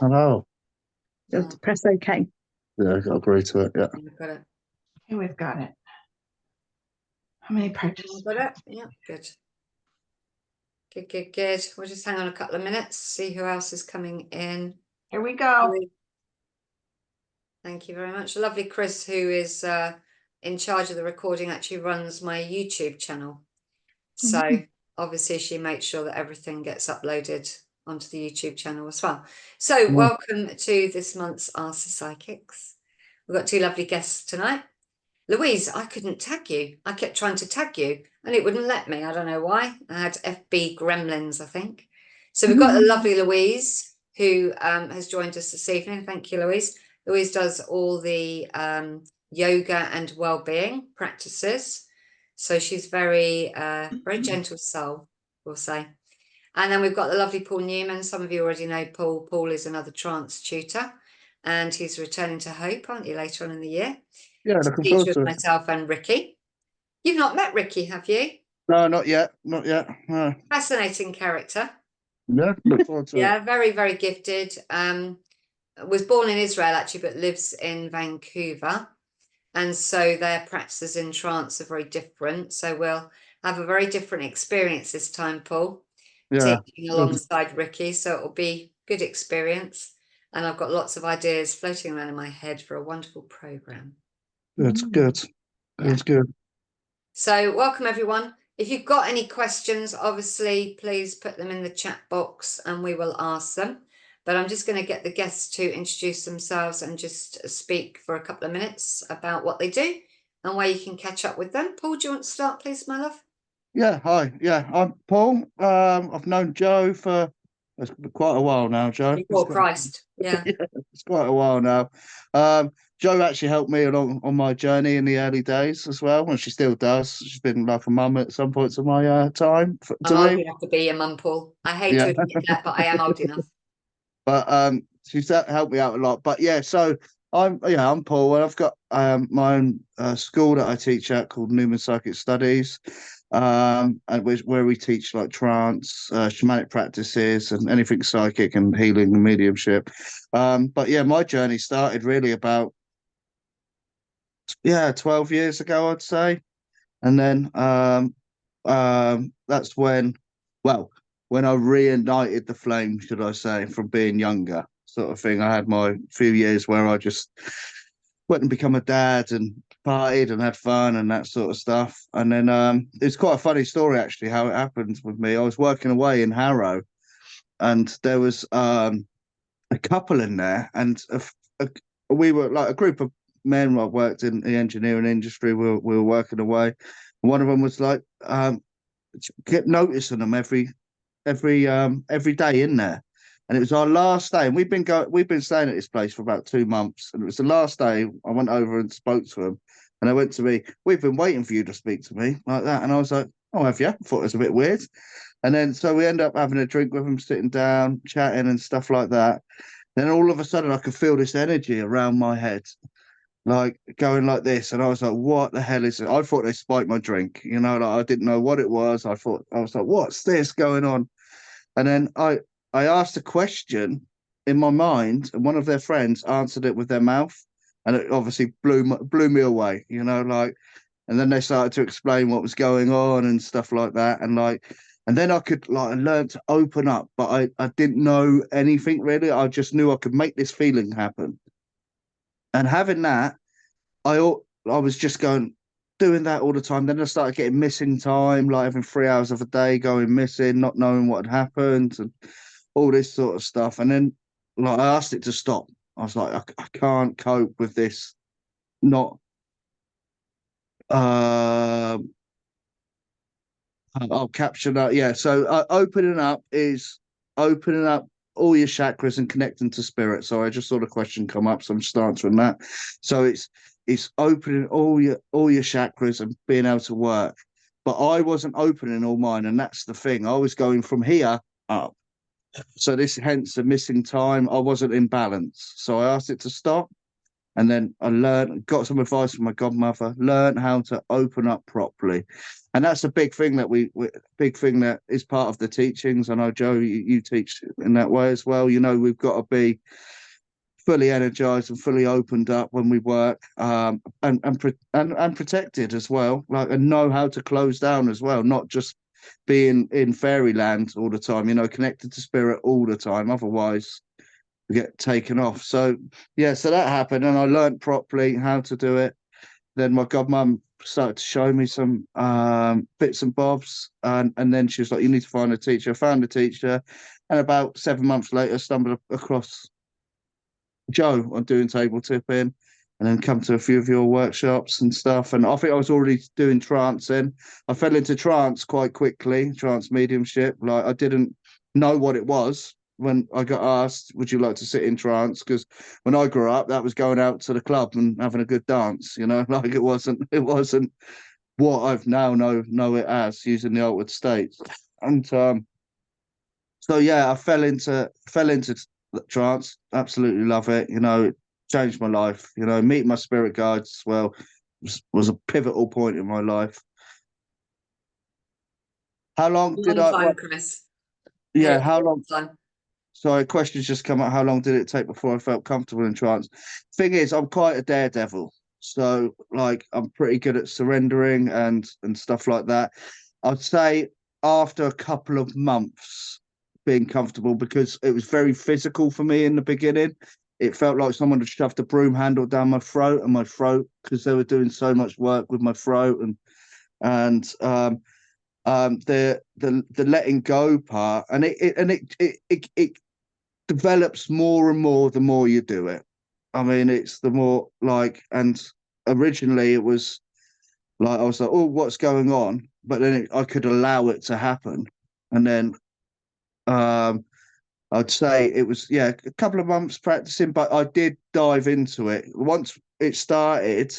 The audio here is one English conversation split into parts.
Hello. You have to press OK. Yeah, I got to agree to it. Yeah. We've got it. Okay, we've got it. How many participants? Got it? Yeah, good. Good. We'll just hang on a couple of minutes, see who else is coming in. Here we go. Thank you very much. Lovely Chris, who is in charge of the recording, actually runs my YouTube channel. So obviously she makes sure that everything gets uploaded onto the YouTube channel as well. So welcome to this month's Ask the Psychics. We've got two lovely guests tonight. Louise, I couldn't tag you. I kept trying to tag you and it wouldn't let me. I don't know why. I had FB gremlins, I think. So we've got the lovely Louise who has joined us this evening. Thank you, Louise. Louise does all the yoga and well-being practices. So she's very gentle soul, we'll say. And then we've got the lovely Paul Newman. Some of you already know Paul. Paul is another trance tutor and he's returning to Hope, aren't you, later on in the year? Yeah, looking forward to it. Myself and Ricky. You've not met Ricky, have you? No, not yet. Not yet. No. Fascinating character. Yeah, look forward to it. Yeah, very, very gifted. Was born in Israel, actually, but lives in Vancouver. And so their practices in trance are very different. So we'll have a very different experience this time, Paul. Yeah. Teaching alongside Ricky. So it will be a good experience. And I've got lots of ideas floating around in my head for a wonderful program. That's good. That's good. So welcome, everyone. If you've got any questions, obviously, please put them in the chat box and we will ask them. But I'm just going to get the guests to introduce themselves and just speak for a couple of minutes about what they do and where you can catch up with them. Paul, do you want to start, please, my love? Yeah, hi. Yeah, I'm Paul. I've known Joe for quite a while now, Joe. Before Christ. Yeah. Yeah, it's quite a while now. Joe actually helped me along on my journey in the early days as well, and she still does. She's been like a mum at some points of my time. I'm old enough to be a mum, Paul. I hate to admit that, but I am old enough. But she's helped me out a lot. But yeah, so I'm Paul, and I've got my own school that I teach at called Newman Psychic Studies, and where we teach like trance, shamanic practices, and anything psychic and healing and mediumship. But yeah, my journey started really about 12 years ago, I'd say, and then that's when I reignited the flame, should I say, from being younger, sort of thing. I had my few years where I just went and become a dad and partied and had fun and that sort of stuff. And then it's quite a funny story, actually, how it happened with me. I was working away in Harrow and there was a couple in there, and we were like a group of men who worked in the engineering industry. We were working away. One of them was like, kept noticing them every day in there, and it was our last day, and we've been staying at this place for about 2 months, and it was the last day. I went over and spoke to him, and they went to me, "We've been waiting for you to speak to me," like that. And I was like, "Oh, have you?" I thought it was a bit weird. And then so we end up having a drink with him, sitting down, chatting and stuff like that. Then all of a sudden I could feel this energy around my head, like going like this, and I was like, "What the hell is it?" I thought they spiked my drink, like I didn't know what it was. I was like, "What's this going on?" And then I asked a question in my mind, and one of their friends answered it with their mouth, and it obviously blew me away, like. And then they started to explain what was going on and stuff like that, and then I could learn to open up, but I didn't know anything really. I just knew I could make this feeling happen. And having that, I was just doing that all the time. Then I started getting missing time, like having 3 hours of a day going missing, not knowing what had happened, and all this sort of stuff. And then I asked it to stop. I was like, I can't cope with this. Not. I'll capture that. Yeah. So opening up is opening up all your chakras and connecting to spirit. So I just saw the question come up, so I'm just answering that. So it's opening all your chakras and being able to work. But I wasn't opening all mine, and that's the thing. I was going from here up. So hence the missing time. I wasn't in balance. So I asked it to stop. And then I got some advice from my godmother, learned how to open up properly. And that's a big thing that big thing that is part of the teachings. I know, Joe, you teach in that way as well. You know, we've got to be fully energized and fully opened up when we work, and protected as well, like, and know how to close down as well, not just being in fairyland all the time, you know, connected to spirit all the time. Otherwise, we get taken off. So yeah, so that happened, and I learned properly how to do it. Then my godmum started to show me some bits and bobs, and then she was like, "You need to find a teacher." I found a teacher, and about 7 months later, stumbled across Joe on doing table tipping, and then come to a few of your workshops and stuff. And I think I was already doing trance then. I fell into trance quite quickly, trance mediumship. Like, I didn't know what it was when I got asked, "Would you like to sit in trance?" Because when I grew up, that was going out to the club and having a good dance, you know, like it wasn't what I've now know it as, using the altered states. And so yeah, I fell into trance. Absolutely love it. You know, it changed my life. You know, meeting my spirit guides as well was a pivotal point in my life. How long did Long I? time, Chris. Yeah, It's how a long long? time. Sorry, questions just come out. How long did it take before I felt comfortable in trance? Thing is, I'm quite a daredevil, so like I'm pretty good at surrendering and stuff like that. I'd say after a couple of months being comfortable, because it was very physical for me in the beginning. It felt like someone had shoved a broom handle down my throat, because they were doing so much work with my throat, and the letting go part, and it develops more and more the more you do it. I mean, it's the more like, and originally it was like, I was like, "Oh, what's going on?" But then I could allow it to happen. And then um, I'd say it was, yeah, a couple of months practicing, but I did dive into it. Once it started,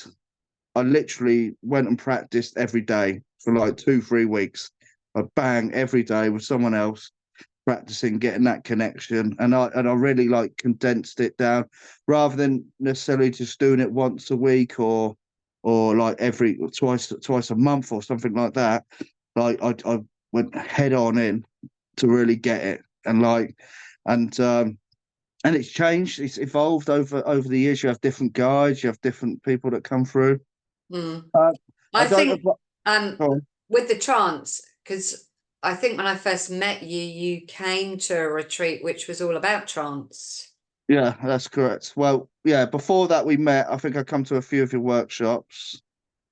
I literally went and practiced every day for like 2, 3 weeks. I bang every day with someone else, practicing, getting that connection, and I really like condensed it down, rather than necessarily just doing it once a week, or like every twice a month or something like that. Like, I went head on in to really get it, and it's changed, it's evolved over the years. You have different guides, you have different people that come through. Mm. uh, I I don't think know. with the trance, because I think when I first met you, you came to a retreat which was all about trance. Yeah, that's correct. Well, yeah, before that we met. I think I come to a few of your workshops,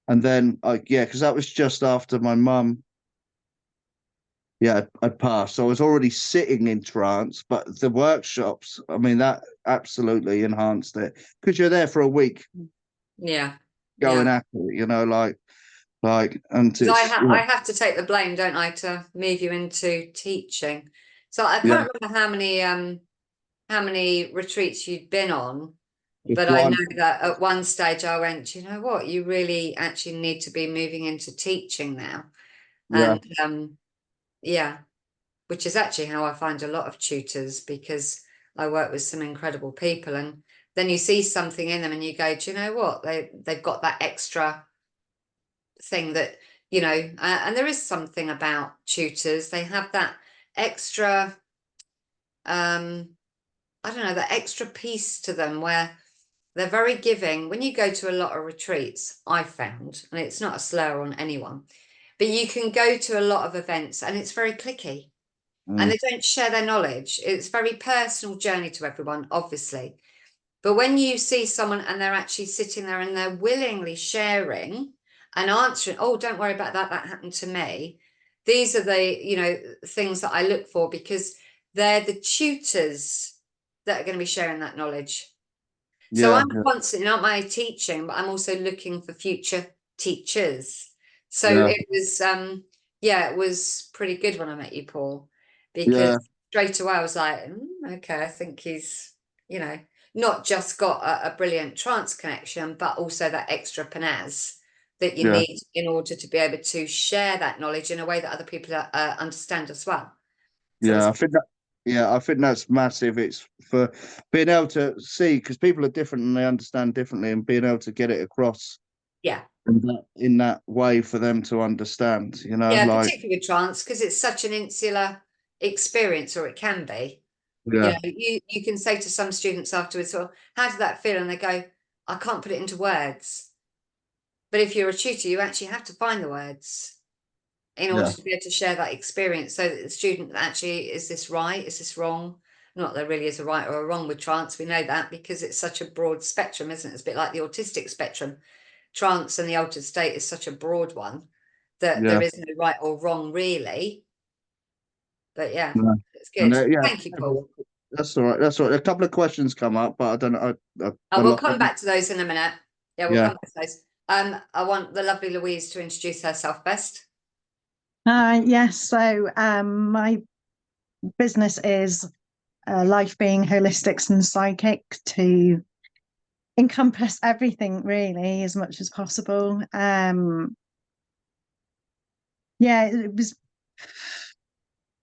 and then yeah, because that was just after my mum, yeah, I'd passed. So I was already sitting in trance, but the workshops, I mean, that absolutely enhanced it, because you're there for a week Yeah, yeah. going at it, you know, and 'Cause it's, yeah, I have to take the blame, don't I, to move you into teaching. So I yeah, can't remember how many retreats you'd been on, just but I one, know that at one stage I went, you know what, you really actually need to be moving into teaching now. yeah, And yeah, which is actually how I find a lot of tutors, because I work with some incredible people, and then you see something in them and you go, do you know what, they've got that extra thing that, you know, and there is something about tutors, they have that extra I don't know, that extra piece to them where they're very giving. When you go to a lot of retreats, I found, and it's not a slur on anyone, but you can go to a lot of events and it's very cliquey, and mm, they don't share their knowledge. It's a very personal journey to everyone, obviously. But when you see someone and they're actually sitting there and they're willingly sharing and answering, "Oh, don't worry about that, that happened to me." These are the, you know, things that I look for, because they're the tutors that are going to be sharing that knowledge. So yeah, I'm constantly not my teaching, but I'm also looking for future teachers. So yeah, it was, yeah, it was pretty good when I met you, Paul, because yeah, straight away I was like, okay, I think he's, you know, not just got a brilliant trance connection, but also that extra panaz that you yeah, need in order to be able to share that knowledge in a way that other people understand as well. So yeah. it's, I think that. Yeah, I think that's massive. It's for being able to see, because people are different and they understand differently, and being able to get it across Yeah. in that way for them to understand, Yeah, like, particularly with trance, because it's such an insular experience, or it can be. yeah, You can say to some students afterwards, "Well, how did that feel?" And they go, "I can't put it into words." But if you're a tutor, you actually have to find the words in order yeah, to be able to share that experience, so that the student actually, is this right? Is this wrong? Not that there really is a right or a wrong with trance. We know that because it's such a broad spectrum, isn't it? It's a bit like the autistic spectrum. Trance and the altered state is such a broad one that yeah, there is no right or wrong, really. But yeah, yeah. it's And good. yeah, Thank you, Paul. that's all right. That's all right. A couple of questions come up, but I don't know. I will come back to those in a minute. Yeah, we'll Yeah. come back to those. I want the lovely Louise to introduce herself best. Yes, so my business is Life Being Holistics and Psychic, to encompass everything really as much as possible. Yeah, it was.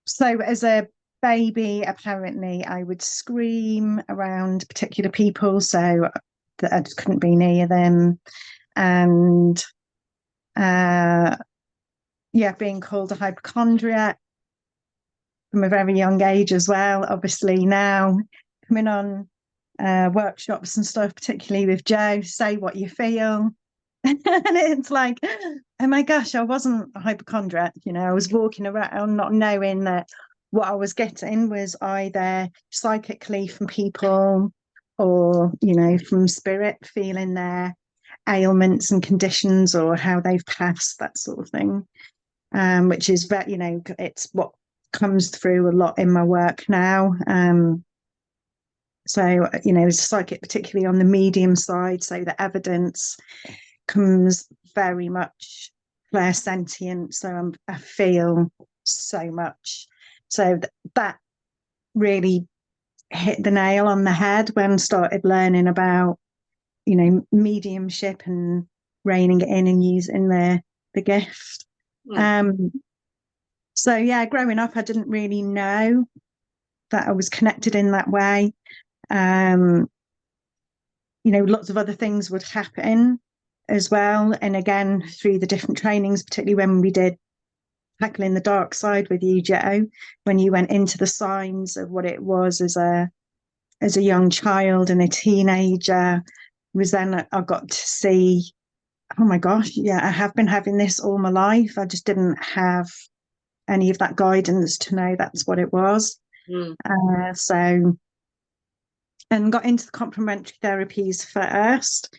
So as a baby, apparently I would scream around particular people, so that I just couldn't be near them. And yeah, being called a hypochondriac from a very young age as well. Obviously now coming on workshops and stuff, particularly with Joe, say what you feel. And it's like, oh my gosh, I wasn't a hypochondriac. I was walking around not knowing that what I was getting was either psychically from people, or from spirit, feeling their ailments and conditions, or how they've passed, that sort of thing. Which is very, it's what comes through a lot in my work now. So, as a psychic, particularly on the medium side, so the evidence comes very much clairsentient. So I feel so much. So that really hit the nail on the head when I started learning about, mediumship and reining it in and using the gift. So yeah, growing up, I didn't really know that I was connected in that way. Lots of other things would happen as well. And again, through the different trainings, particularly when we did Tackling the Dark Side with you, Joe, when you went into the signs of what it was as a young child and a teenager, was then I got to see, oh my gosh, yeah, I have been having this all my life. I just didn't have any of that guidance to know that's what it was. And got into the complementary therapies first.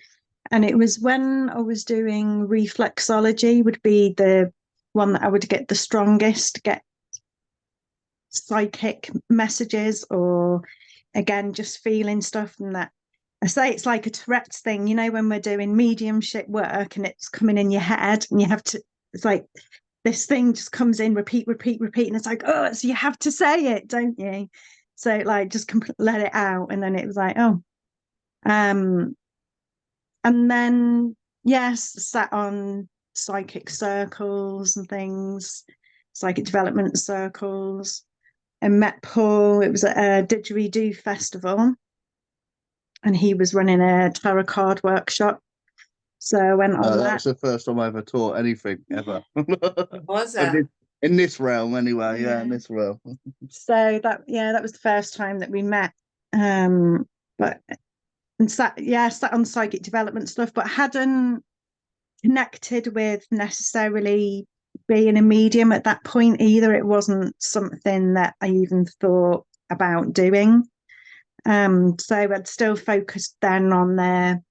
And it was when I was doing reflexology, would be the one that I would get the strongest, get psychic messages, or again, just feeling stuff from that. I say it's like a Tourette's thing, when we're doing mediumship work and it's coming in your head and you have to, it's like this thing just comes in, repeat. And it's like, oh, so you have to say it, don't you? So like, just let it out. And then it was like, oh, and then, yes, sat on psychic circles and things, psychic development circles, and met Paul. It was at a Didgeridoo festival, and he was running a tarot card workshop. So I went on that that. was the first time I ever taught anything ever. Was it? In this realm, anyway. Yeah, in this realm. So that was the first time that we met. But sat on psychic development stuff, but hadn't connected with necessarily being a medium at that point either. It wasn't something that I even thought about doing. So I'd still focused then on their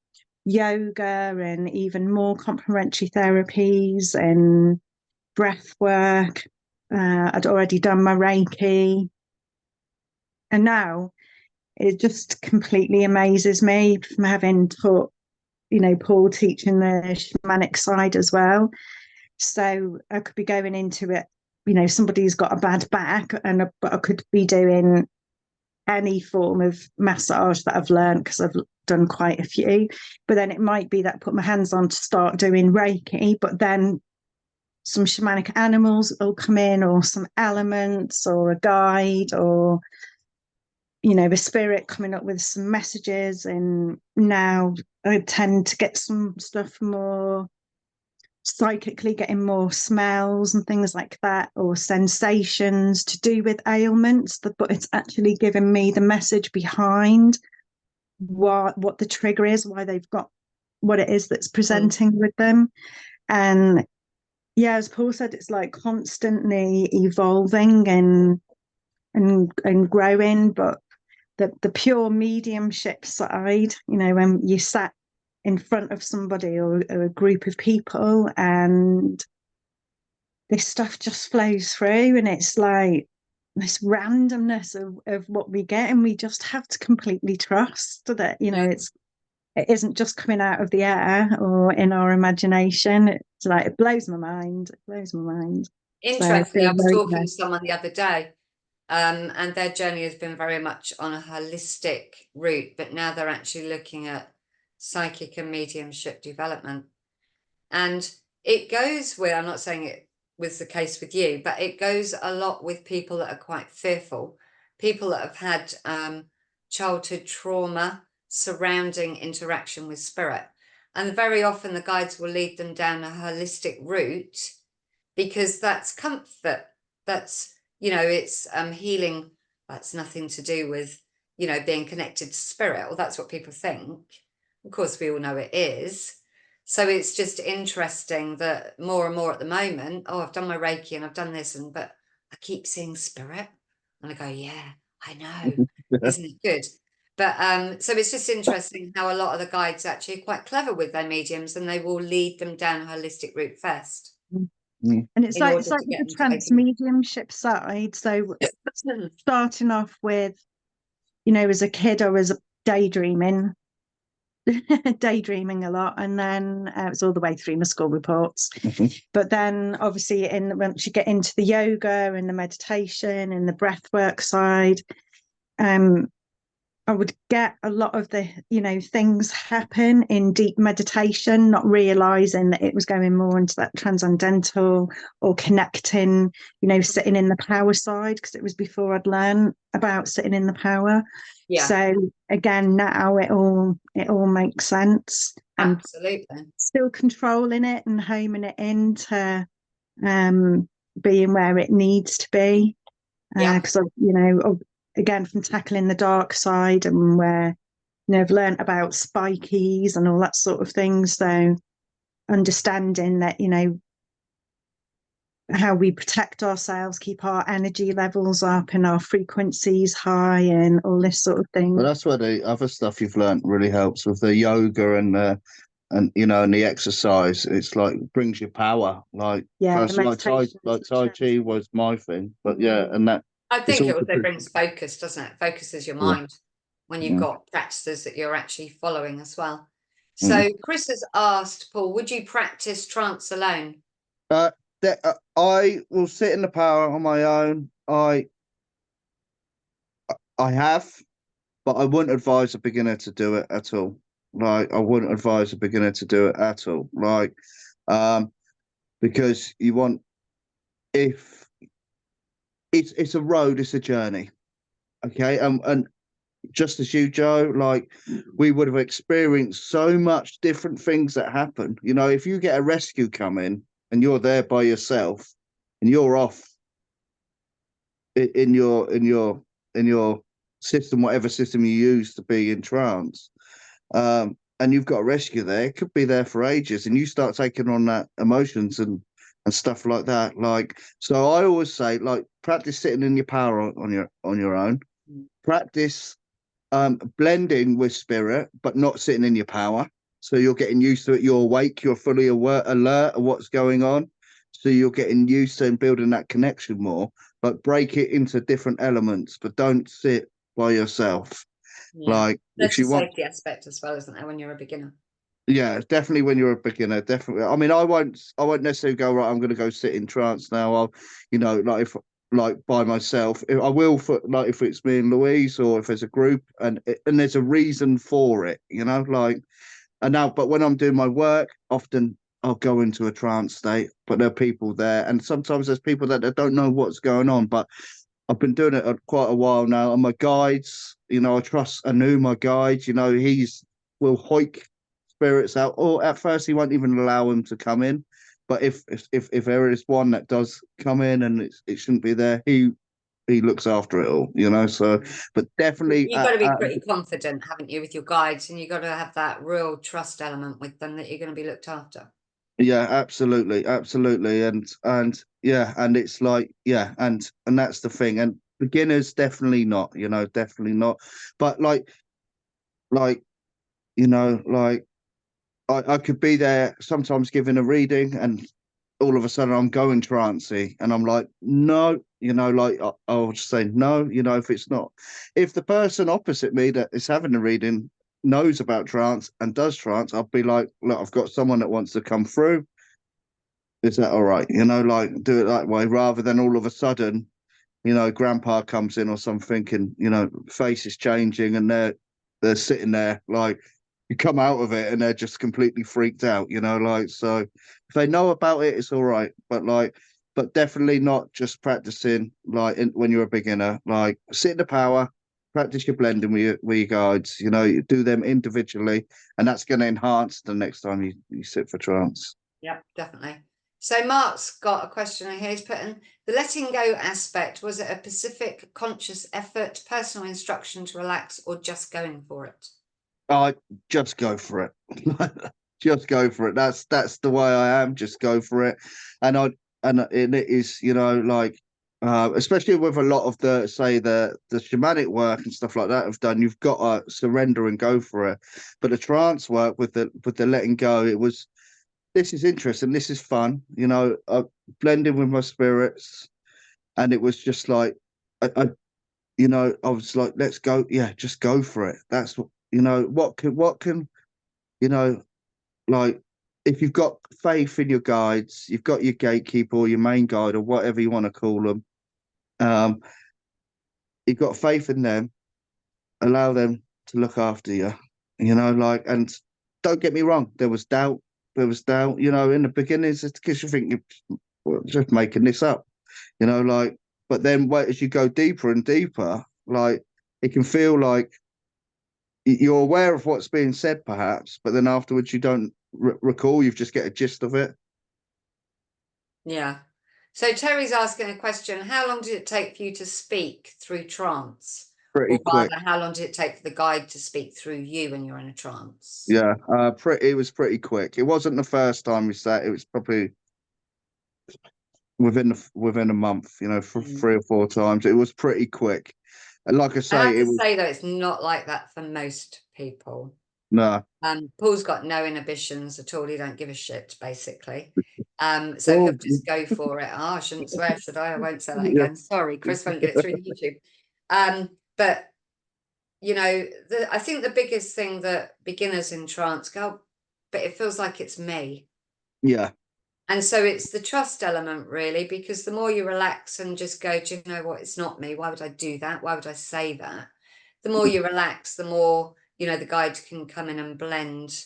yoga and even more complementary therapies and breath work. I'd already done my Reiki. And now it just completely amazes me from having taught, Paul teaching the shamanic side as well. So I could be going into it, somebody's got a bad back, but I could be doing any form of massage that I've learned, because I've done quite a few. But then it might be that I put my hands on to start doing Reiki, but then some shamanic animals will come in, or some elements, or a guide, or the spirit coming up with some messages. And now I tend to get some stuff more psychically, getting more smells and things like that, or sensations to do with ailments, but it's actually giving me the message behind what the trigger is, why they've got what it is that's presenting with them. And yeah, as Paul said, it's like constantly evolving and growing. But the pure mediumship side, when you sat in front of somebody or a group of people and this stuff just flows through, and it's like this randomness of what we get, and we just have to completely trust that it isn't just coming out of the air or in our imagination. It's like, it blows my mind. Interestingly, I was talking to blessed. someone the other day, and their journey has been very much on a holistic route, but now they're actually looking at psychic and mediumship development. And it goes with, I'm not saying it was the case with you, but it goes a lot with people that are quite fearful, people that have had childhood trauma surrounding interaction with spirit. And very often the guides will lead them down a holistic route, because that's comfort, that's, it's healing. That's nothing to do with, being connected to spirit, or that's what people think. Of course, we all know it is. So it's just interesting that more and more at the moment, I've done my Reiki and I've done this, but I keep seeing spirit. And I go, yeah, I know. Isn't it good? But so it's just interesting how a lot of the guides actually are quite clever with their mediums, and they will lead them down a holistic route first. And it's like the trance mediumship side. So starting off with, as a kid, I was daydreaming a lot, and then it was all the way through my school reports. But then obviously once you get into the yoga and the meditation and the breath work side, I would get a lot of the things happen in deep meditation, not realizing that it was going more into that transcendental or connecting, sitting in the power side, because it was before I'd learned about sitting in the power. So again, now it all makes sense. Absolutely. And still controlling it and homing it into being where it needs to be. Because again, from tackling the dark side, and where I've learned about spikies and all that sort of thing. So understanding that how we protect ourselves, keep our energy levels up and our frequencies high, and all this sort of thing. Well, that's where the other stuff you've learned really helps with the yoga and the exercise. It's like brings you power. Like Tai Chi was my thing, but and that. I think it also brings focus, doesn't it? Focuses your mind when you've got practices that you're actually following as well. So Chris has asked, Paul, would you practice trance alone? I will sit in the power on my own. I have, but I wouldn't advise a beginner to do it at all. Like, I wouldn't advise a beginner to do it at all. Like, because you want, if it's a road, it's a journey. Okay. And just as you, Joe, like, we would have experienced so much different things that happen. If you get a rescue coming and you're there by yourself and you're off in your system, whatever system you use to be in trance, and you've got a rescue there, it could be there for ages, and you start taking on that emotions and stuff like that. Like, so I always say, like, practice sitting in your power on your own. Practice blending with spirit, but not sitting in your power. So you're getting used to it. You're awake. You're fully alert of what's going on. So you're getting used to and building that connection more. But break it into different elements, but don't sit by yourself. Like, there's if you want safety aspect as well, isn't there, when you're a beginner? Yeah, definitely when you're a beginner, definitely. I mean, I won't necessarily go, right, I'm going to go sit in trance now. I'll, like by myself. I will, for like, if it's me and Louise, or if there's a group and there's a reason for it, like. And now, but when I'm doing my work, often I'll go into a trance state, but there are people there, and sometimes there's people that don't know what's going on. But I've been doing it quite a while now, and my guides, I knew my guide, will hoik spirits out, or at first he won't even allow him to come in. But if there is one that does come in and it shouldn't be there, he looks after it all, So, but definitely, You've got to be pretty confident, haven't you, with your guides, and you've got to have that real trust element with them that you're going to be looked after. yeah, absolutely, and yeah, and it's like, yeah, and that's the thing. And beginners, definitely not, definitely not. But like like I could be there sometimes giving a reading, and all of a sudden I'm going trancey, and I'm like, no, I'll just say no, if the person opposite me that is having the reading knows about trance and does trance, I'll be like, look, I've got someone that wants to come through. Is that all right? Do it that way, rather than all of a sudden, grandpa comes in or something, and face is changing, and they're sitting there like, you come out of it and they're just completely freaked out, so if they know about it, it's all right. But definitely not just practicing when you're a beginner. Like, sit in the power, practice your blending with your guides, you do them individually, and that's going to enhance the next time you sit for trance. Yeah, definitely. So Mark's got a question here. He's put in, the letting go aspect, was it a specific conscious effort, personal instruction to relax, or just going for it? I just go for it. Just go for it. That's the way I am. Just go for it. And it is, especially with a lot of the shamanic work and stuff like that I've done, you've got to surrender and go for it. But the trance work with the letting go, this is interesting, this is fun, blending with my spirits, and it was just like I was like, let's go, yeah, just go for it. That's what what can like, if you've got faith in your guides, you've got your gatekeeper or your main guide or whatever you want to call them, you've got faith in them, allow them to look after you, and don't get me wrong, there was doubt, in the beginnings, because you think you're just making this up, but then as you go deeper and deeper, it can feel like you're aware of what's being said perhaps, but then afterwards you don't recall, you just get a gist of it. Yeah. So Terry's asking a question, how long did it take for you to speak through trance? Pretty quick. How long did it take for the guide to speak through you when you're in a trance? Yeah, it was pretty quick. It wasn't the first time we sat, it was probably within a month, for 3 or 4 times. It was pretty quick. And like I say, I have to say though, it's not like that for most people. No. Paul's got no inhibitions at all. He don't give a shit, basically. So he'll just go for it. Oh, I shouldn't swear, should I? I won't say that again. Sorry, Chris won't get it through YouTube. But I think the biggest thing that beginners in trance go, but it feels like it's me. Yeah. And so it's the trust element, really, because the more you relax and just go, do you know what? It's not me. Why would I do that? Why would I say that? The more you relax, the more, the guide can come in and blend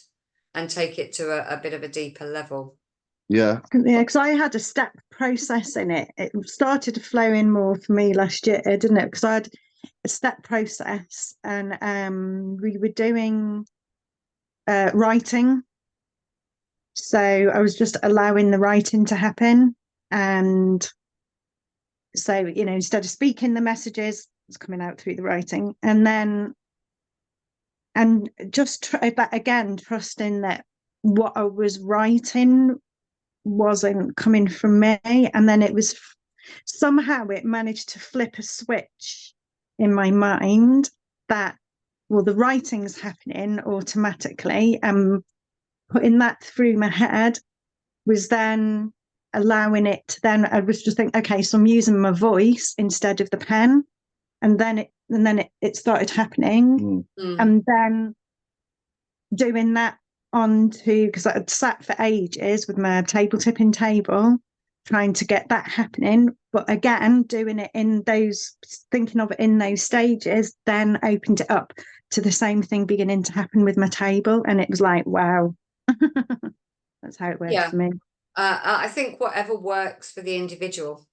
and take it to a bit of a deeper level. Yeah. Yeah, because I had a step process in it. It started to flow in more for me last year, didn't it? Because I had a step process, and we were doing writing. So I was just allowing the writing to happen. And so, instead of speaking the messages, it's coming out through the writing. And just again, trusting that what I was writing wasn't coming from me. And then it was somehow it managed to flip a switch in my mind that, well, the writing's happening automatically, and putting that through my head was then allowing it to, then I was just thinking, okay, so I'm using my voice instead of the pen, and then it started happening. And then doing that onto, because I had sat for ages with my table tipping table trying to get that happening, but again doing it thinking of it in those stages, then opened it up to the same thing beginning to happen with my table, and it was like, wow. That's how it works Yeah. for me. I think whatever works for the individual.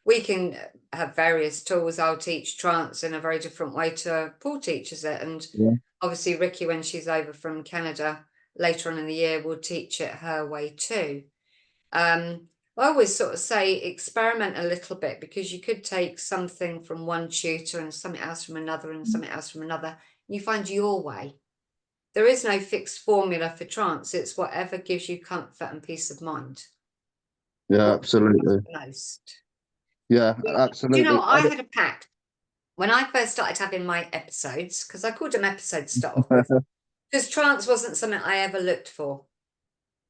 We can have various tools. I'll teach trance in a very different way to Paul teaches it. And obviously Ricky, when she's over from Canada later on in the year, will teach it her way too. I always sort of say experiment a little bit, because you could take something from one tutor and something else from another and something else from another, and you find your way. There is no fixed formula for trance. It's whatever gives you comfort and peace of mind. Yeah, absolutely. Most. Yeah, Do absolutely. you know, I had a pact when I first started having my episodes, because I called them episodes to start off with, because trance wasn't something I ever looked for.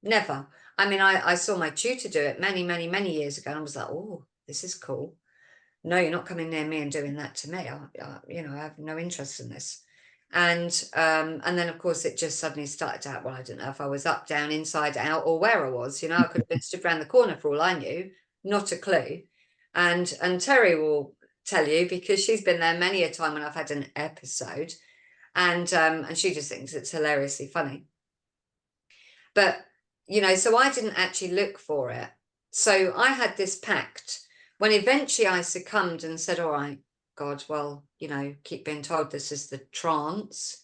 Never. I mean, I saw my tutor do it many, many, many years ago, and I was like, oh, this is cool. No, you're not coming near me and doing that to me. You know, I have no interest in this. And then of course it just suddenly started out. Well, I didn't know if I was up, down, inside out, or where I was. You know, I could have been stood around the corner for all I knew, not a clue. And Terry will tell you, because she's been there many a time when I've had an episode, and she just thinks it's hilariously funny. But you know, so I didn't actually look for it. So I had this pact. When eventually I succumbed and said, all right, God, well, you know, keep being told this is the trance.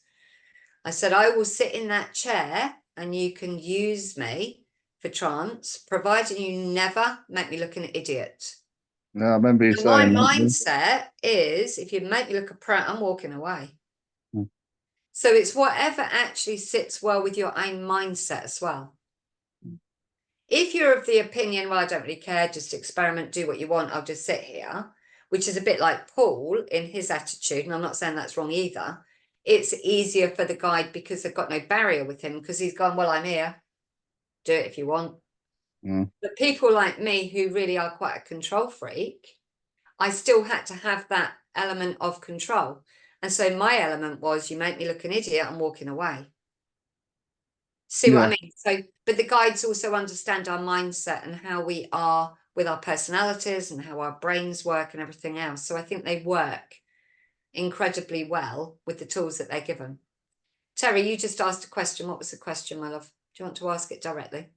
I said, I will sit in that chair and you can use me for trance, provided you never make me look an idiot. No, I remember you And my saying mindset is, if you make me look a prat, I'm walking away. Hmm. So it's whatever actually sits well with your own mindset as well. If you're of the opinion, well, I don't really care, just experiment, do what you want, I'll just sit here, which is a bit like Paul in his attitude, and I'm not saying that's wrong either. It's easier for the guide because they've got no barrier with him, because he's gone, well, I'm here, do it if you want. But people like me who really are quite a control freak, I still had to have that element of control. And so my element was, you make me look an idiot, I'm walking away. See what I mean? So, but the guides also understand our mindset and how we are with our personalities and how our brains work and everything else. So I think they work incredibly well with the tools that they're given. Terry, you just asked a question. What was the question, my love? Do you want to ask it directly?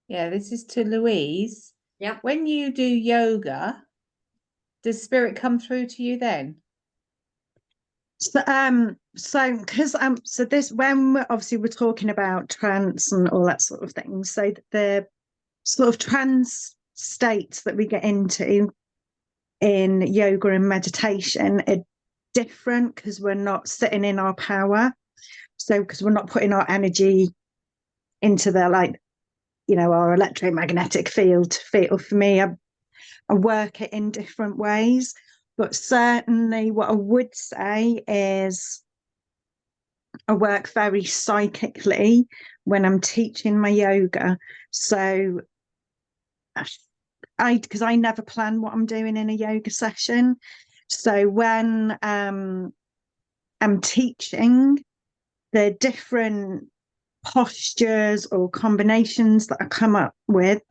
Yeah, this is to Louise. Yeah. When you do yoga, does spirit come through to you then? So this, when we're talking about trance and all that sort of thing, so the sort of trance states that we get into in yoga and meditation are different, because we're not sitting in our power. So because we're not putting our energy into the, like, you know, our electromagnetic field. For me, I work it in different ways. But certainly what I would say is I work very psychically when I'm teaching my yoga. So because I never plan what I'm doing in a yoga session. So when I'm teaching, the different postures or combinations that I come up with,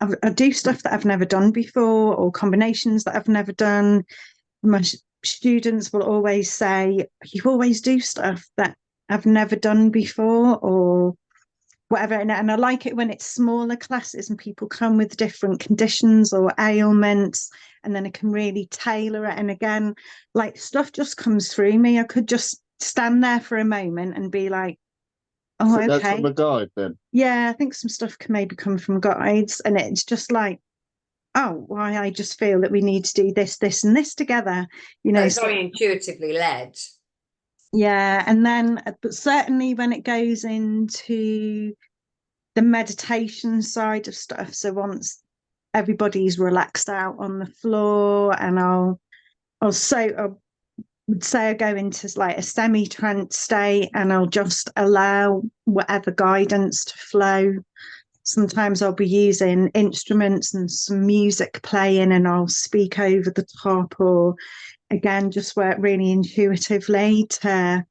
I do stuff that I've never done before, or combinations that I've never done. My students will always say, you always do stuff that I've never done before, or whatever. And I like it when it's smaller classes and people come with different conditions or ailments, and then I can really tailor it. And again, like, stuff just comes through me. I could just stand there for a moment and be like, oh, okay. That's from a guide then? Yeah, I think some stuff can maybe come from guides, and it's just like, oh, why, I just feel that we need to do this, this, and this together. You know, it's very intuitively led. Yeah, and then, but certainly when it goes into the meditation side of stuff, so once everybody's relaxed out on the floor, and I would say I go into like a semi-trance state, and I'll just allow whatever guidance to flow. Sometimes I'll be using instruments and some music playing, and I'll speak over the top, or again, just work really intuitively to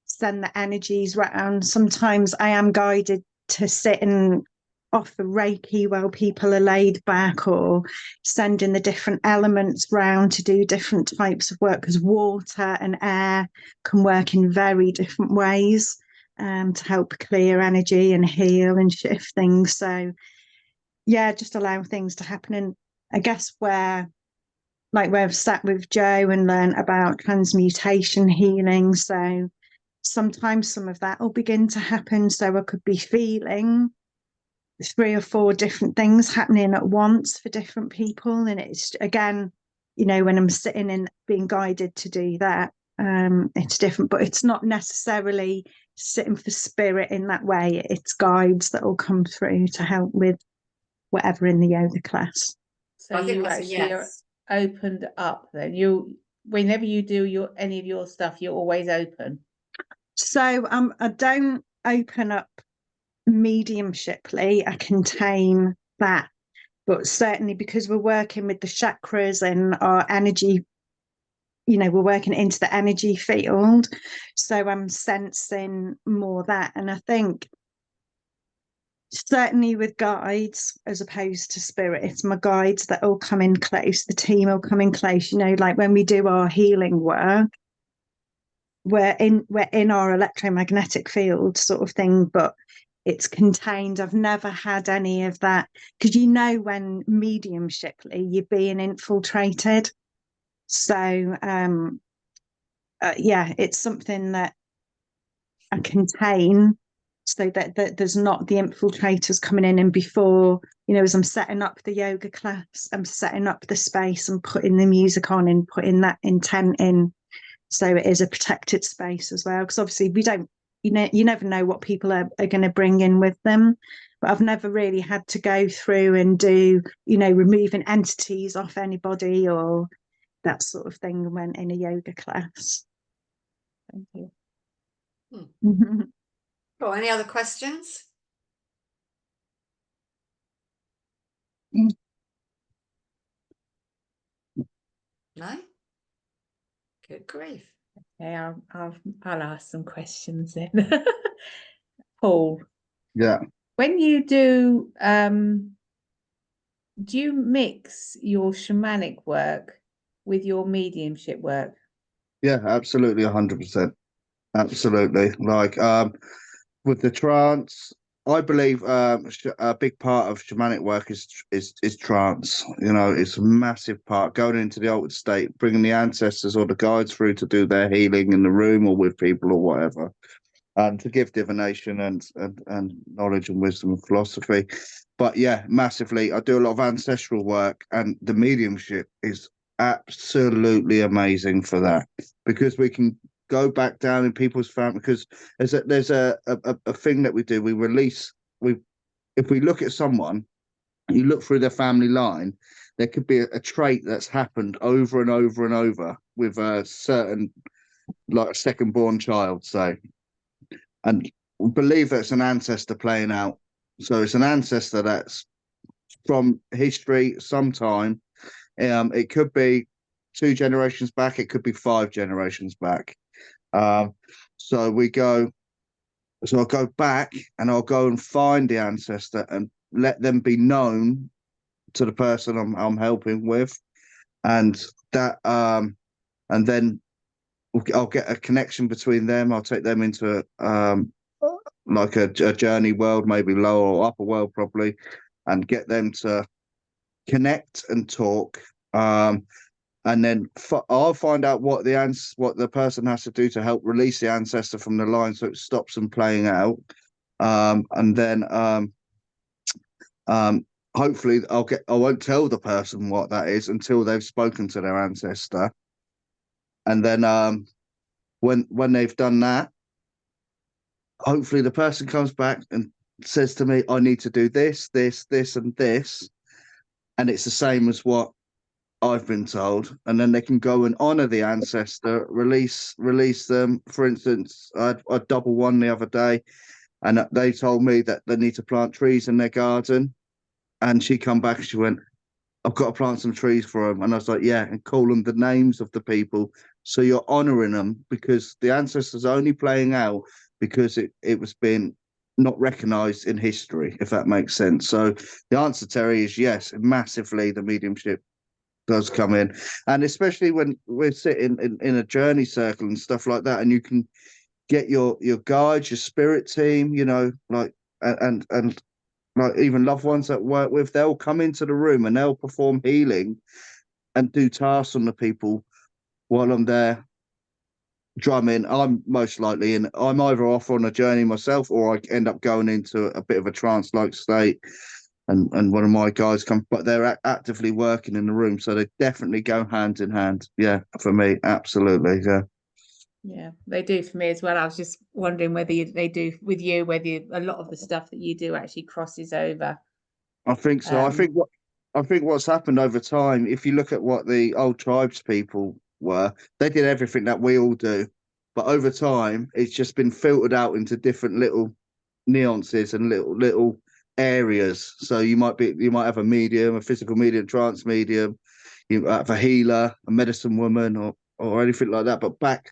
send the energies round. Sometimes I am guided to sit and offer Reiki while people are laid back, or sending the different elements round to do different types of work, because water and air can work in very different ways. to help clear energy and heal and shift things. So yeah, just allow things to happen. And I guess where I've sat with Joe and learned about transmutation healing. So sometimes some of that will begin to happen. So I could be feeling 3 or 4 different things happening at once for different people. And it's, again, when I'm sitting and being guided to do that, it's different, but it's not necessarily sitting for spirit in that way. It's guides that will come through to help with whatever in the yoga class. So you actually are opened up then. Whenever you do any of your stuff, you're always open. So I don't open up mediumshiply. I contain that, but certainly because we're working with the chakras and our energy, we're working into the energy field, so I'm sensing more that. And I think certainly with guides as opposed to spirit, it's my guides that will come in close, the team will come in close. Like when we do our healing work, we're in our electromagnetic field sort of thing, but it's contained. I've never had any of that, because when mediumshiply you're being infiltrated. So it's something that I contain, so that there's not the infiltrators coming in. And before, as I'm setting up the yoga class, I'm setting up the space and putting the music on and putting that intent in, so it is a protected space as well. Because obviously we don't, you never know what people are going to bring in with them. But I've never really had to go through and do, removing entities off anybody or that sort of thing when in a yoga class. Thank you. Cool. Any other questions? No? Good grief. Okay, I'll ask some questions then. Paul. Yeah. When you do you mix your shamanic work with your mediumship work? Yeah, absolutely, 100%. Absolutely. Like with the trance, I believe a big part of shamanic work is trance. It's a massive part, going into the altered state, bringing the ancestors or the guides through to do their healing in the room or with people or whatever, and to give divination and knowledge and wisdom and philosophy. But yeah, massively, I do a lot of ancestral work, and the mediumship is absolutely amazing for that, because we can go back down in people's family. Because there's a thing that we do. If we look at someone, you look through their family line, there could be a trait that's happened over and over and over with a certain, like a second born child, say, and we believe that it's an ancestor playing out. So it's an ancestor that's from history sometime. It could be 2 generations back, it could be 5 generations back. So I'll go back and I'll go and find the ancestor and let them be known to the person I'm helping with, and that and then I'll get a connection between them. I'll take them into like a journey world, maybe lower or upper world probably, and get them to connect and talk. And then I'll find out what the person has to do to help release the ancestor from the line, so it stops them playing out. And then hopefully I won't tell the person what that is until they've spoken to their ancestor. And then when they've done that, hopefully the person comes back and says to me, I need to do this, this, this, and this. And it's the same as what I've been told. And then they can go and honor the ancestor, release them. For instance, I double one the other day, and they told me that they need to plant trees in their garden. And she come back and she went, I've got to plant some trees for them. And I was like, yeah, and call them the names of the people. So you're honoring them, because the ancestors are only playing out because it was being not recognized in history, if that makes sense. So the answer, Terry, is yes, massively the mediumship does come in. And especially when we're sitting in a journey circle and stuff like that, and you can get your guides, your spirit team, you know, like and like even loved ones that work with, they'll come into the room and they'll perform healing and do tasks on the people while I'm there drumming. I'm most likely, and I'm either off on a journey myself, or I end up going into a bit of a trance-like state, and one of my guys come, but they're actively working in the room, so they definitely go hand in hand. Yeah, for me, absolutely. Yeah. Yeah, they do for me as well. I was just wondering whether they do with you, whether a lot of the stuff that you do actually crosses over. I think so. I think what's happened over time, if you look at what the old tribes people were, they did everything that we all do, but over time, it's just been filtered out into different little nuances and little areas. So you might have a medium, a physical medium, trance medium, you have a healer, a medicine woman, or anything like that. But back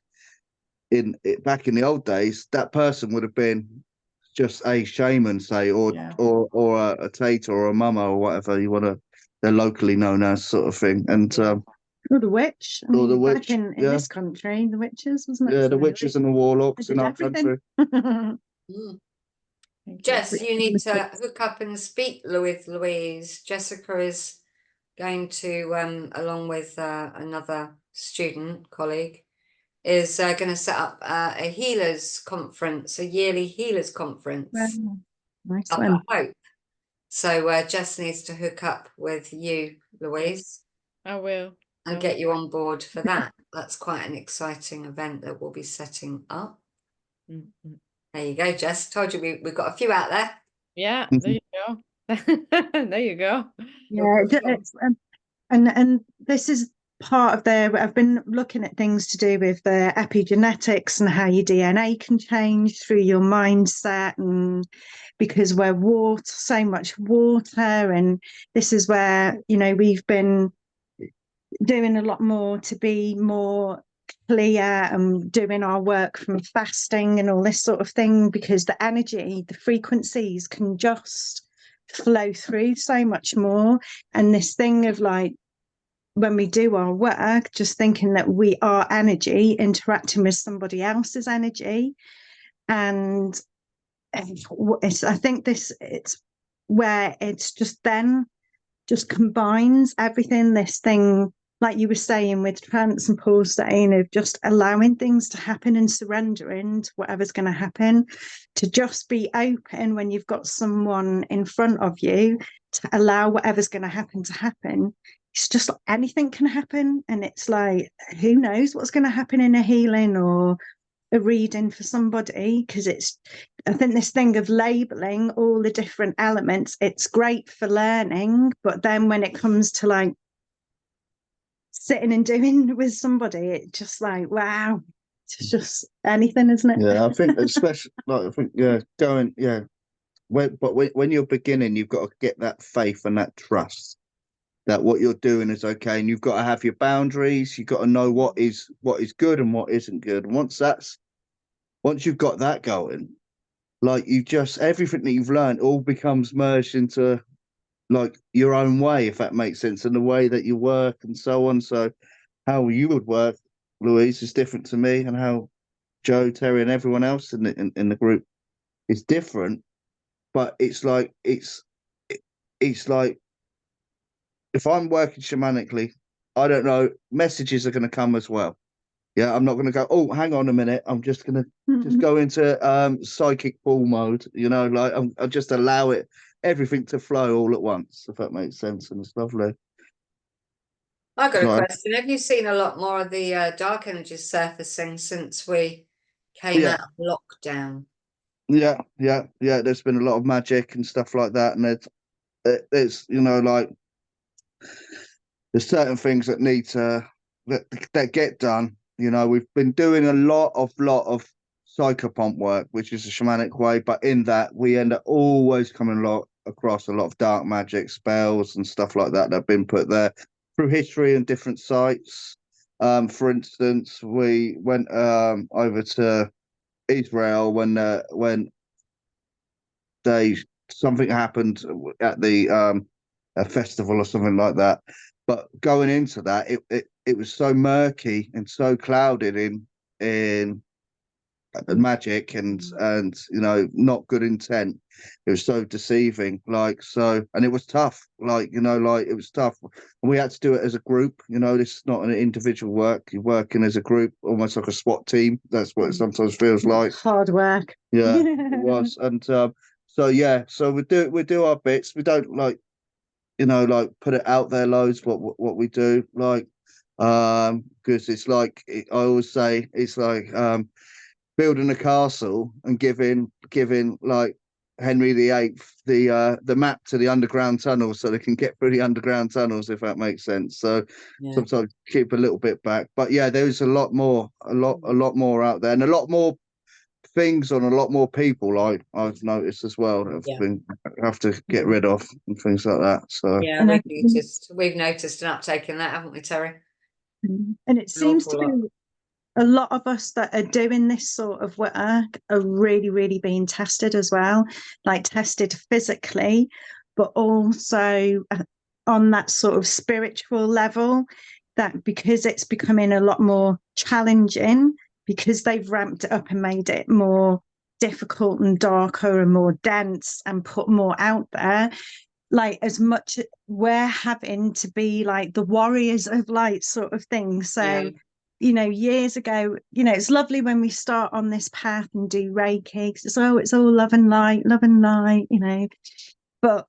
in the old days, that person would have been just a shaman, say, or Yeah. or a tater or a mama or whatever you want to. They're locally known as, sort of thing, and or the witch. I or the mean, witch, back in yeah, this country, the witches, wasn't it? yeah, the So witches and the they warlocks in did our everything. country. Mm. Thank you. Jess, you need to hook up and speak with Louise. Jessica is going to, along with another student colleague, is going to set up a healers conference, a yearly healers conference Wow, nice up one. at Hope. So Jess needs to hook up with you, Louise, I will. and get you on board for that. That's quite an exciting event that we'll be setting up. Mm-hmm. There you go, Jess. Told you we've got a few out there. Yeah, there you go. There you go. Yeah, it's, and this is part of I've been looking at things to do with the epigenetics and how your DNA can change through your mindset, and because we're so much water, and this is where, you know, we've been doing a lot more to be more clear and doing our work from fasting and all this sort of thing, because the energy, the frequencies can just flow through so much more. And this thing of like, when we do our work, just thinking that we are energy interacting with somebody else's energy. And I think it's where it's just combines everything, this thing, like you were saying with Trance and Paul saying, of just allowing things to happen and surrendering to whatever's going to happen, to just be open when you've got someone in front of you, to allow whatever's going to happen. It's just like anything can happen. And it's like, who knows what's going to happen in a healing or a reading for somebody, because I think this thing of labeling all the different elements, it's great for learning, but then when it comes to like sitting and doing with somebody, it's just like, wow, it's just anything, isn't it? Yeah, I think especially when you're beginning, you've got to get that faith and that trust that what you're doing is okay, and you've got to have your boundaries. You've got to know what is good and what isn't good. And once you've got that going, like everything that you've learned all becomes merged into like your own way, if that makes sense, and the way that you work and so on. So how you would work, Louise, is different to me, and how Joe, Terry, and everyone else in the group is different. But it's like it's like if I'm working shamanically, I don't know, messages are going to come as well. Yeah, I'm not going to go, oh, hang on a minute. I'm just going to just go into psychic ball mode, you know, like I'll just allow everything to flow all at once, if that makes sense. And it's lovely. I got a question. Have you seen a lot more of the dark energies surfacing since we came out of lockdown? Yeah. There's been a lot of magic and stuff like that. And it's you know, like there's certain things that need to that get done. You know, we've been doing a lot of psychopomp work, which is a shamanic way, but in that we end up always coming across a lot of dark magic spells and stuff like that have been put there through history and different sites. For instance, we went over to Israel when something happened at the a festival or something like that. But going into that, it was so murky and so clouded in magic and you know, not good intent. It was so deceiving, like, so, and it was tough, like, you know, like, it was tough, and we had to do it as a group. You know, this is not an individual work, you're working as a group, almost like a SWAT team. That's what it sometimes feels like. Hard work. Yeah, it was. And so yeah, so we do our bits. We don't, like, you know, like, put it out there loads what we do, like, because it's like, I always say, it's like building a castle and giving like Henry VIII the map to the underground tunnels so they can get through the underground tunnels, if that makes sense. So sometimes keep a little bit back, but yeah, there's a lot more out there, and a lot more things on a lot more people, like I've noticed as well, have to get rid of and things like that. So yeah, we've noticed an uptake in that, haven't we, Terry? And it seems to be a lot of us that are doing this sort of work are really, really being tested as well, like tested physically, but also on that sort of spiritual level, that because it's becoming a lot more challenging, because they've ramped it up and made it more difficult and darker and more dense and put more out there, like, as much we're having to be like the warriors of light sort of thing. So you know, years ago, you know, it's lovely when we start on this path and do Reiki. It's all love and light, you know. But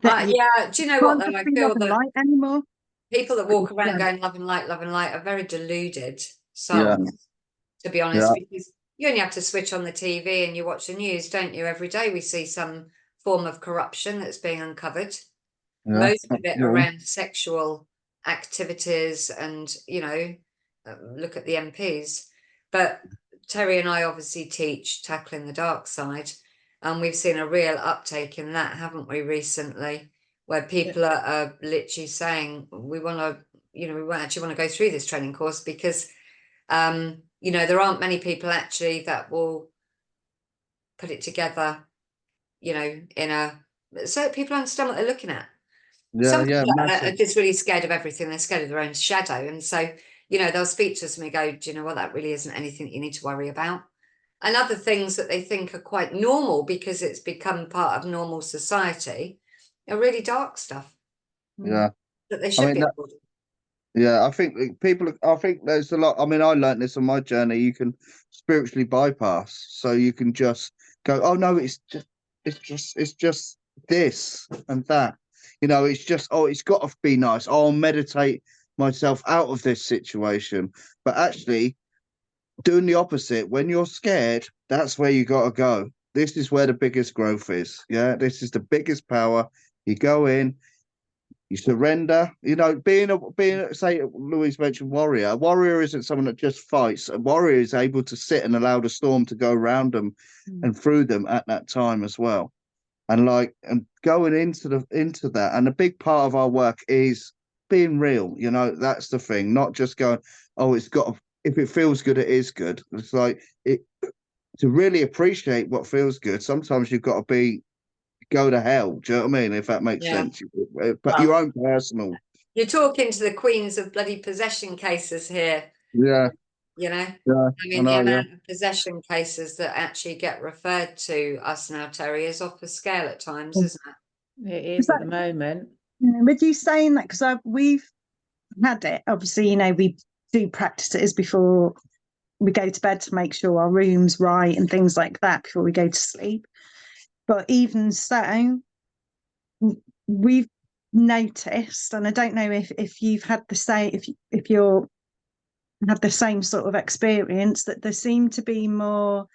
yeah, do you know what? Though, I feel that light anymore. People that walk around going love and light are very deluded souls, to be honest, because you only have to switch on the TV and you watch the news, don't you? Every day we see some form of corruption that's being uncovered. Most of it around sexual activities, and you know, look at the MPs. But Terry and I obviously teach tackling the dark side, and we've seen a real uptake in that, haven't we, recently, where people are literally saying we want to, you know, we actually want to go through this training course because you know, there aren't many people actually that will put it together, you know, so people understand what they're looking at. Some people are just really scared of everything. They're scared of their own shadow. And so, you know, they'll speak to us and we go, do you know what? That really isn't anything that you need to worry about. And other things that they think are quite normal because it's become part of normal society are really dark stuff. Yeah. That they should be avoiding. Yeah, I think there's a lot. I mean, I learned this on my journey. You can spiritually bypass. So you can just go, oh no, it's just this and that. You know, it's just, oh, it's got to be nice. I'll meditate myself out of this situation. But actually, doing the opposite, when you're scared, that's where you got to go. This is where the biggest growth is. Yeah, this is the biggest power. You go in, you surrender. You know, being say Louise mentioned warrior. A warrior isn't someone that just fights. A warrior is able to sit and allow the storm to go around them and through them at that time as well. And going into that, and a big part of our work is being real. You know, that's the thing. Not just going, oh, it's got. If it feels good, it is good. It's like to really appreciate what feels good. Sometimes you've got to go to hell. Do you know what I mean? If that makes sense. But your own personal. You're talking to the queens of bloody possession cases here. Yeah. You know, yeah, I mean, the amount of possession cases that actually get referred to us now, Terry, is off the scale at times, isn't it? It is at the moment. With you saying that, because we've had it, obviously, you know, we do practices before we go to bed to make sure our room's right and things like that before we go to sleep. But even so, we've noticed, and I don't know if you've had the same, if you're have the same sort of experience, that there seem to be more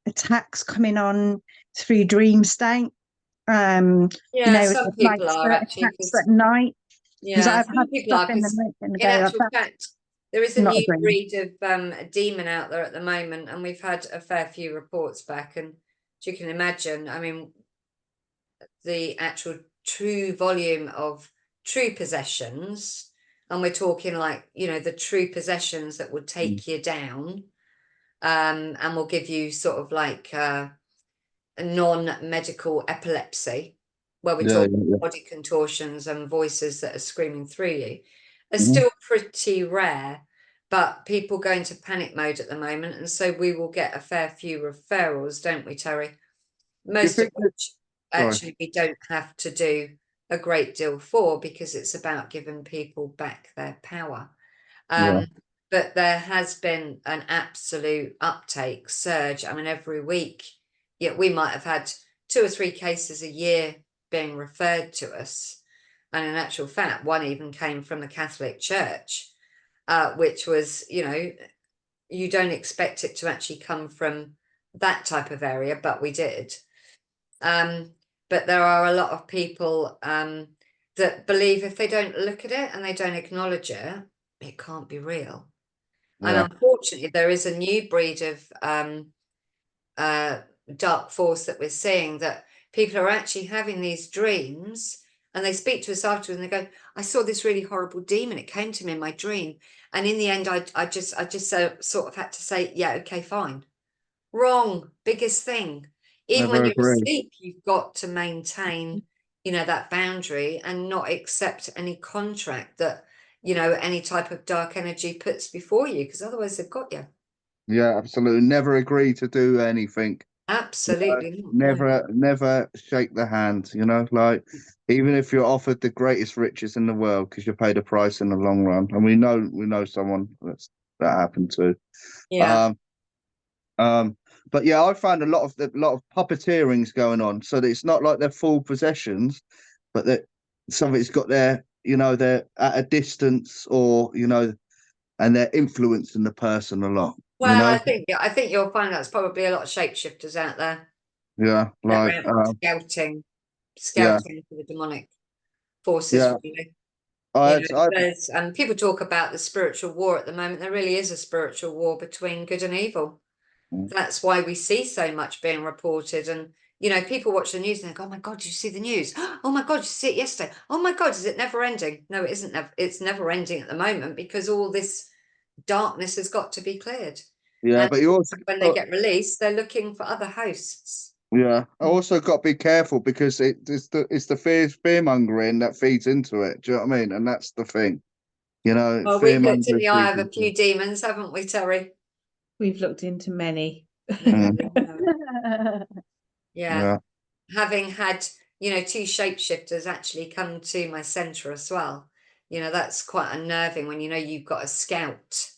attacks coming on through dream state. Some people are actually at night. Yeah, I've had people are, in actual fact, there is a new breed of a demon out there at the moment, and we've had a fair few reports back. And as you can imagine, I mean, the actual true volume of true possessions. And we're talking like, you know, the true possessions that would take you down and will give you sort of like a non-medical epilepsy, where we're talking body contortions and voices that are screaming through you, are still pretty rare. but people go into panic mode at the moment, and so we will get a fair few referrals, don't we, Terry? Most of which actually we don't have to do a great deal for, because it's about giving people back their power. But there has been an absolute uptake surge. I mean, every week, we might have had 2 or 3 cases a year being referred to us. And in actual fact, one even came from the Catholic Church, which was, you don't expect it to actually come from that type of area, but we did. But there are a lot of people that believe if they don't look at it and they don't acknowledge it, it can't be real. And unfortunately, there is a new breed of dark force that we're seeing, that people are actually having these dreams, and they speak to us afterwards and they go, I saw this really horrible demon. It came to me in my dream. And in the end, I just sort of had to say, yeah, okay, fine. Wrong. Biggest thing. Even when you're asleep, you've got to maintain, that boundary and not accept any contract that, any type of dark energy puts before you, because otherwise they've got you. Yeah, absolutely. Never agree to do anything. Absolutely. Never shake the hand, like, even if you're offered the greatest riches in the world, because you paid a price in the long run. And we know someone that happened to. Yeah. But yeah, I found a lot of puppeteerings going on. So that it's not like they're full possessions, but that somebody's got they're at a distance, or and they're influencing the person a lot. Well, I think you'll find that's probably a lot of shapeshifters out there. Yeah, like scouting for the demonic forces. Yeah. Really. People talk about the spiritual war at the moment. There really is a spiritual war between good and evil. That's why we see so much being reported. And people watch the news and they go, oh my God, did you see the news? Oh my God, did you see it yesterday? Oh my God, is it never ending? No, it isn't. It's never ending at the moment, because all this darkness has got to be cleared. Yeah, and but you also, when they get released, they're looking for other hosts. Yeah, I also got to be careful, because it's the fear mongering that feeds into it. Do you know what I mean? And that's the thing, Well, we've looked in the eye of a few demons, haven't we, Terry? We've looked into many. Yeah. Having had 2 shapeshifters actually come to my centre as well. That's quite unnerving when you've got a scout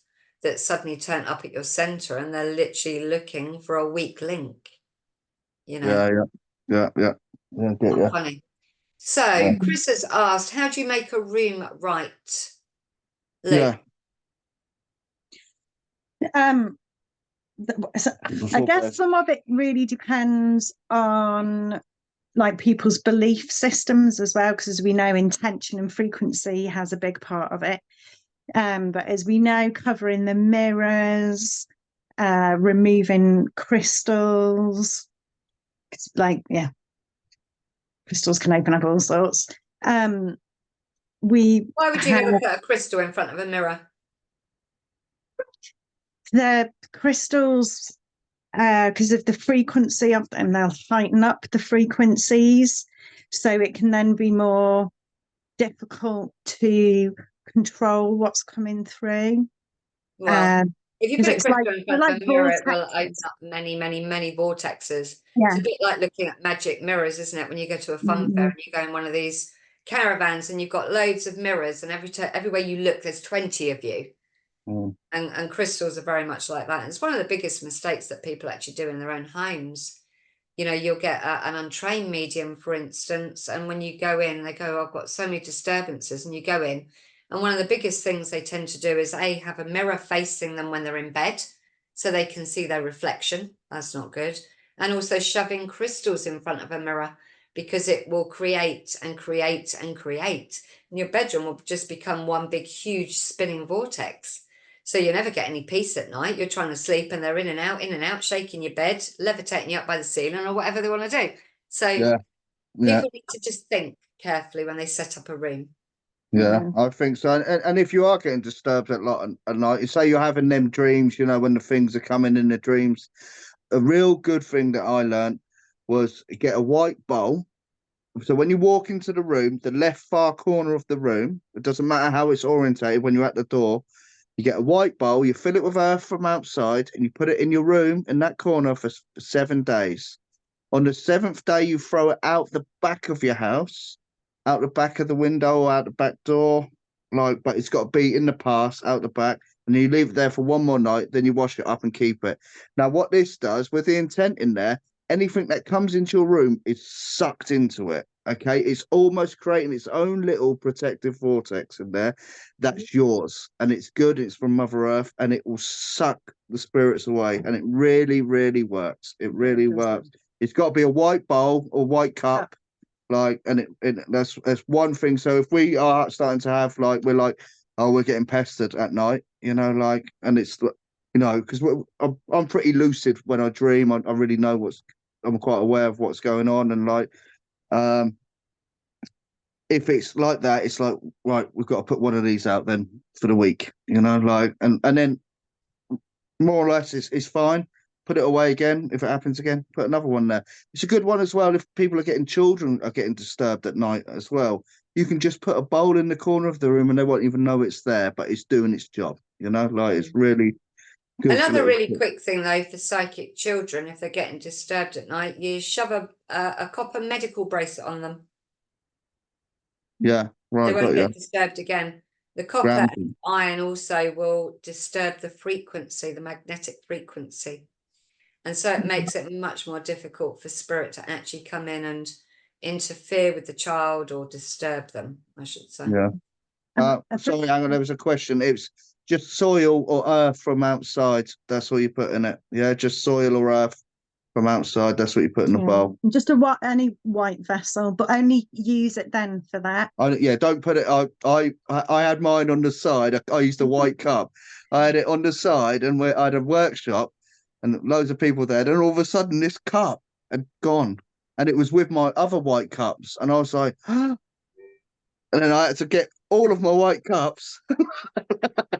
that suddenly turned up at your centre and they're literally looking for a weak link. Yeah. Funny. So Chris has asked, how do you make a room right? Luke? I guess some of it really depends on like people's belief systems as well, because as we know, intention and frequency has a big part of it. But as we know, covering the mirrors, removing crystals, crystals can open up all sorts. Why would you never put a crystal in front of a mirror? The crystals, because of the frequency of them, they'll heighten up the frequencies, so it can then be more difficult to control what's coming through. Well, if you put a crystal in front of a mirror, it will open up many, many, many vortexes. It's a bit like looking at magic mirrors, isn't it? When you go to a fun fair and you go in one of these caravans and you've got loads of mirrors, and everywhere you look, there's 20 of you. And crystals are very much like that. And it's one of the biggest mistakes that people actually do in their own homes. You'll get an untrained medium, for instance, and when you go in, they go, I've got so many disturbances, and you go in, and one of the biggest things they tend to do is have a mirror facing them when they're in bed so they can see their reflection. That's not good. And also shoving crystals in front of a mirror, because it will create and create and create, and your bedroom will just become one big huge spinning vortex. So you never get any peace at night. You're trying to sleep and they're in and out, shaking your bed, levitating you up by the ceiling, or whatever they want to do. So people need to just think carefully when they set up a room. Yeah, I think so. And if you are getting disturbed at night, say you're having them dreams, when the things are coming in the dreams, a real good thing that I learned was get a white bowl. So when you walk into the room, the left far corner of the room, it doesn't matter how it's orientated when you're at the door, You get a white bowl, you fill it with earth from outside, and you put it in your room in that corner for 7 days. On the 7th day, you throw it out the back of your house, out the back of the window, out the back door, like, but it's got to be in the past, out the back, and you leave it there for one more night, then you wash it up and keep it. Now, what this does, with the intent in there, anything that comes into your room is sucked into it. Okay, it's almost creating its own little protective vortex in there that's yours, and it's good. It's from Mother Earth, and it will suck the spirits away, and it really, really works. It really works. It's got to be a white bowl or white cup, like, and that's one thing. So if we are starting to have, like, we're like, oh, we're getting pestered at night, you know, like, and it's, you know, because I'm pretty lucid when I dream. I really know I'm quite aware of what's going on, and like, if it's like that, it's like, right, we've got to put one of these out then for the week, you know, like, and then more or less it's fine. Put it away again. If it happens again, put another one there. It's a good one as well if children are getting disturbed at night as well. You can just put a bowl in the corner of the room and they won't even know it's there, but it's doing its job, you know, like, it's really good. Another really quick thing though for psychic children, if they're getting disturbed at night, you shove a copper medical bracelet on them. Yeah, right. They won't get disturbed again. The copper and iron also will disturb the frequency, the magnetic frequency. And so it makes it much more difficult for spirit to actually come in and interfere with the child or disturb them, I should say. Yeah. Sorry, hang on, there was a question. It's just soil or earth from outside. That's what you put in it. Yeah, just soil or earth from outside. That's what you put in the bowl. Just any white vessel, but only use it then for that. Don't put it. I had mine on the side. I used a white cup. I had it on the side, and I had a workshop, and loads of people there. Then all of a sudden, this cup had gone, and it was with my other white cups, and I was like, and then I had to get all of my white cups.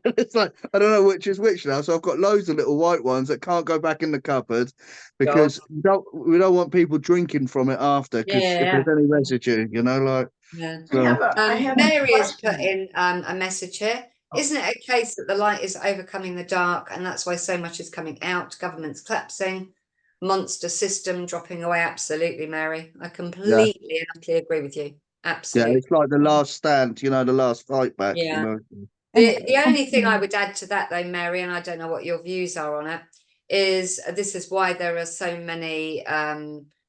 It's like, I don't know which is which now. So I've got loads of little white ones that can't go back in the cupboard because we don't want people drinking from it after, because if there's any residue, you know, like. So. Mary has put in a message here. Isn't it a case that the light is overcoming the dark, and that's why so much is coming out? Government's collapsing, monster system dropping away. Absolutely, Mary. I completely and utterly agree with you. Absolutely. Yeah, it's like the last stand, you know, the last fight back. Yeah. You know? The only thing I would add to that, though, Mary, and I don't know what your views are on it, is this is why there are so many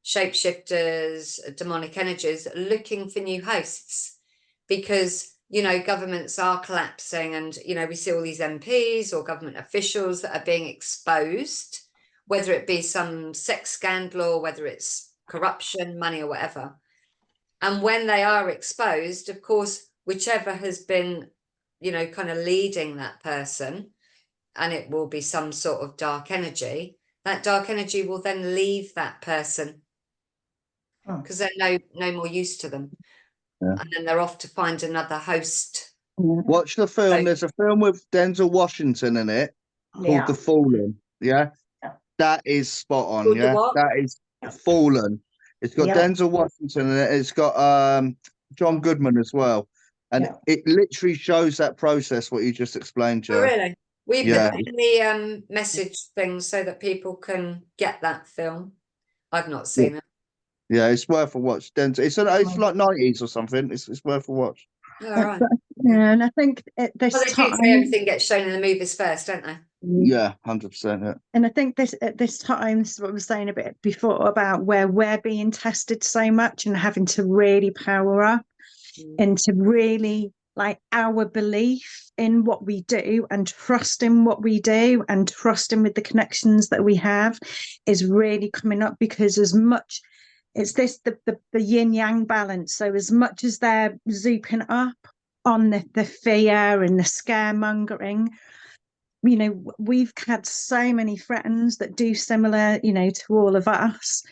shapeshifters, demonic energies looking for new hosts, because, you know, governments are collapsing, and, you know, we see all these MPs or government officials that are being exposed, whether it be some sex scandal or whether it's corruption, money or whatever. And when they are exposed, of course, whichever has been, you know, kind of leading that person, and it will be some sort of dark energy, that dark energy will then leave that person because they're no more use to them. And then they're off to find another host. Watch the film. There's a film with Denzel Washington in it called The Fallen. Yeah. That is spot on. Yeah. That is Fallen. It's got Denzel Washington in it. It's got John Goodman as well. And it literally shows that process, what you just explained, Joe. Oh, really? We put that in the message thing so that people can get that film. I've not seen it. Yeah, it's worth a watch. It's like 90s or something. It's worth a watch. All right. Yeah, and I think at this time, everything gets shown in the movies first, don't they? Yeah, 100%. Yeah. And I think at this time, this is what I was saying a bit before about where we're being tested so much and having to really power up into really like our belief in what we do and trust in what we do and trusting with the connections that we have is really coming up, because as much it's the yin yang balance. So as much as they're zooping up on the fear and the scaremongering, you know, we've had so many friends that do similar, you know, to all of us,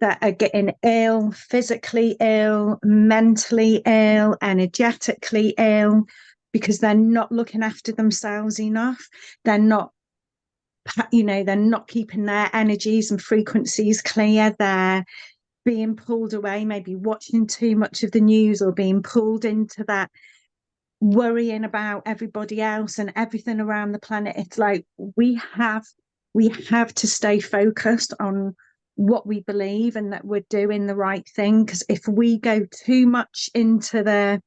that are getting ill, physically ill, mentally ill, energetically ill, because they're not looking after themselves enough. They're not, you know, they're not keeping their energies and frequencies clear. They're being pulled away, maybe watching too much of the news or being pulled into that worrying about everybody else and everything around the planet. It's like we have to stay focused on what we believe and that we're doing the right thing, because if we go too much into the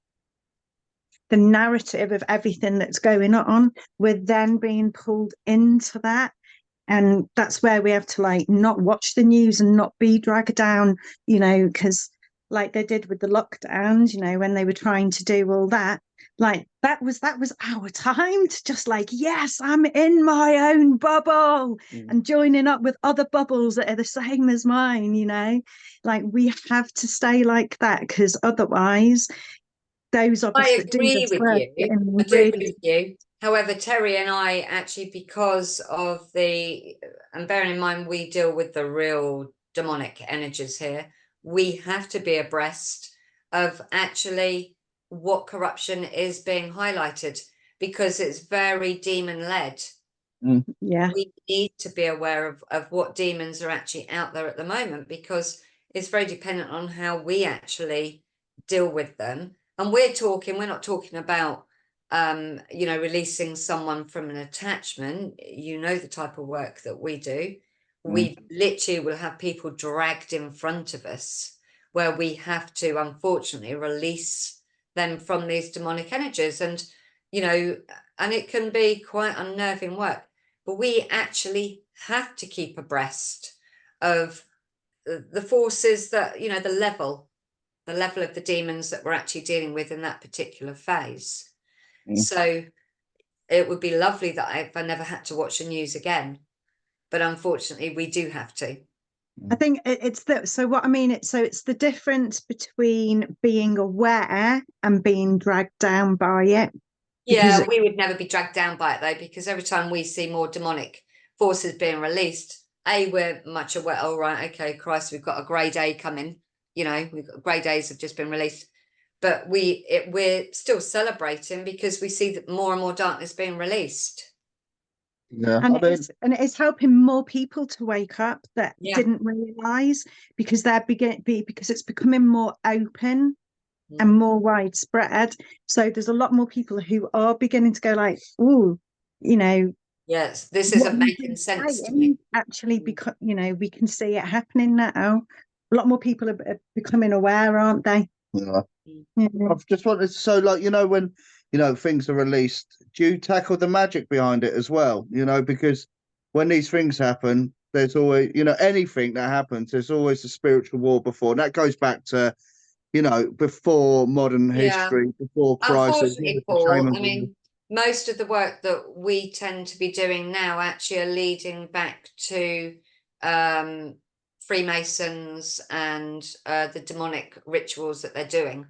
narrative of everything that's going on, we're then being pulled into that. And that's where we have to like not watch the news and not be dragged down, you know, because like they did with the lockdowns, you know, when they were trying to do all that, like that was our time to just like, yes, I'm in my own bubble and joining up with other bubbles that are the same as mine, you know, like we have to stay like that, because otherwise those of us I that do agree this with work you. get in I do agree really. with you. However, Terry and I actually, because of the, and bearing in mind we deal with the real demonic energies here, we have to be abreast of actually what corruption is being highlighted, because it's very demon-led. Yeah. We need to be aware of what demons are actually out there at the moment, because it's very dependent on how we actually deal with them. And we're not talking about, you know, releasing someone from an attachment. You know, the type of work that we do. We literally will have people dragged in front of us where we have to, unfortunately, release them from these demonic energies. And, you know, and it can be quite unnerving work. But we actually have to keep abreast of the forces that, you know, the level of the demons that we're actually dealing with in that particular phase. So it would be lovely that if I never had to watch the news again, but unfortunately we do have to. I think it's the, so what I mean, it's the difference between being aware and being dragged down by it. Yeah, we would never be dragged down by it though, because every time we see more demonic forces being released, we're much aware, oh right, okay, Christ, we've got a grade A coming, you know, we've got grade A's have just been released. But we're still celebrating because we see that more and more darkness being released. Yeah, and it's helping more people to wake up that didn't realize, because because it's becoming more open and more widespread. So there's a lot more people who are beginning to go like, oh, you know, yes, this isn't making sense to me. Actually, because, you know, we can see it happening now. A lot more people are becoming aware, aren't they? Yeah. I've just wanted to, so like, you know, when, you know, things are released, do you tackle the magic behind it as well? You know, because when these things happen, there's always, you know, anything that happens, there's always a spiritual war before. And that goes back to, you know, before modern history, before Christ. Unfortunately, Paul, I mean, most of the work that we tend to be doing now actually are leading back to Freemasons and the demonic rituals that they're doing.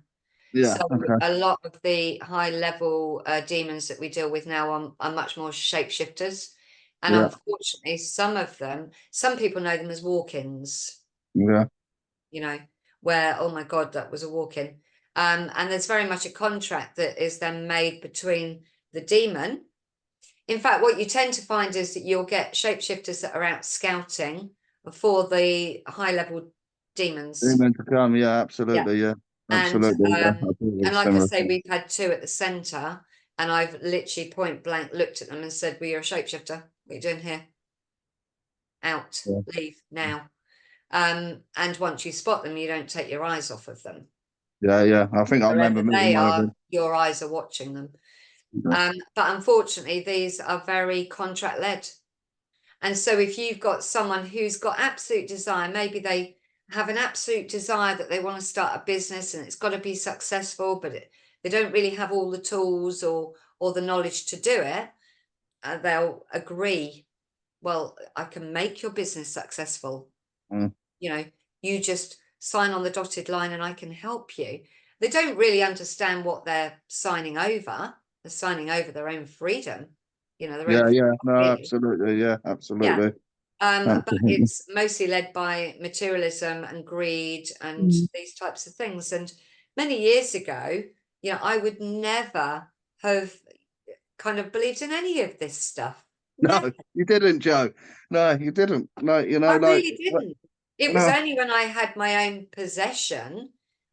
Yeah. So Okay. a lot of the high level demons that we deal with now are much more shapeshifters. And unfortunately, some people know them as walk-ins. Yeah. You know, where, oh my God, that was a walk-in. And there's very much a contract that is then made between the demon. In fact, what you tend to find is that you'll get shapeshifters that are out scouting for the high-level demons. Demon to come, yeah, absolutely, yeah. Absolutely. And like I say, we've had two at the centre, and I've literally point blank looked at them and said, well, you're a shapeshifter. What are you doing here? Out, leave now. And once you spot them, you don't take your eyes off of them. Yeah. I think I remember they are, your eyes are watching them. But unfortunately, these are very contract led. And so if you've got someone who's got absolute desire, maybe they have an absolute desire that they want to start a business and it's got to be successful, but they don't really have all the tools or the knowledge to do it, they'll agree, well, I can make your business successful. You know, you just sign on the dotted line and I can help you. They don't really understand what they're signing over. They're signing over their own freedom. You know, absolutely. But it's mostly led by materialism and greed and these types of things. And many years ago, you know, I would never have kind of believed in any of this stuff. No, you didn't, Joe. No, you didn't. No, you know, I really didn't. It was only when I had my own possession,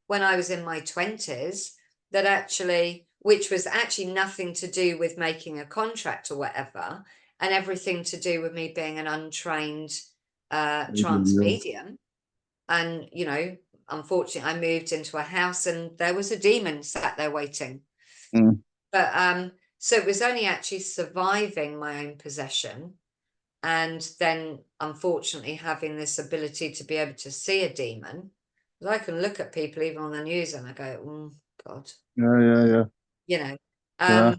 when I was in my 20s, that actually which was actually nothing to do with making a contract or whatever, and everything to do with me being an untrained trance medium. And, you know, unfortunately, I moved into a house and there was a demon sat there waiting. But so it was only actually surviving my own possession, and then unfortunately having this ability to be able to see a demon. I can look at people even on the news and I go, oh God. Yeah. You know, Yeah.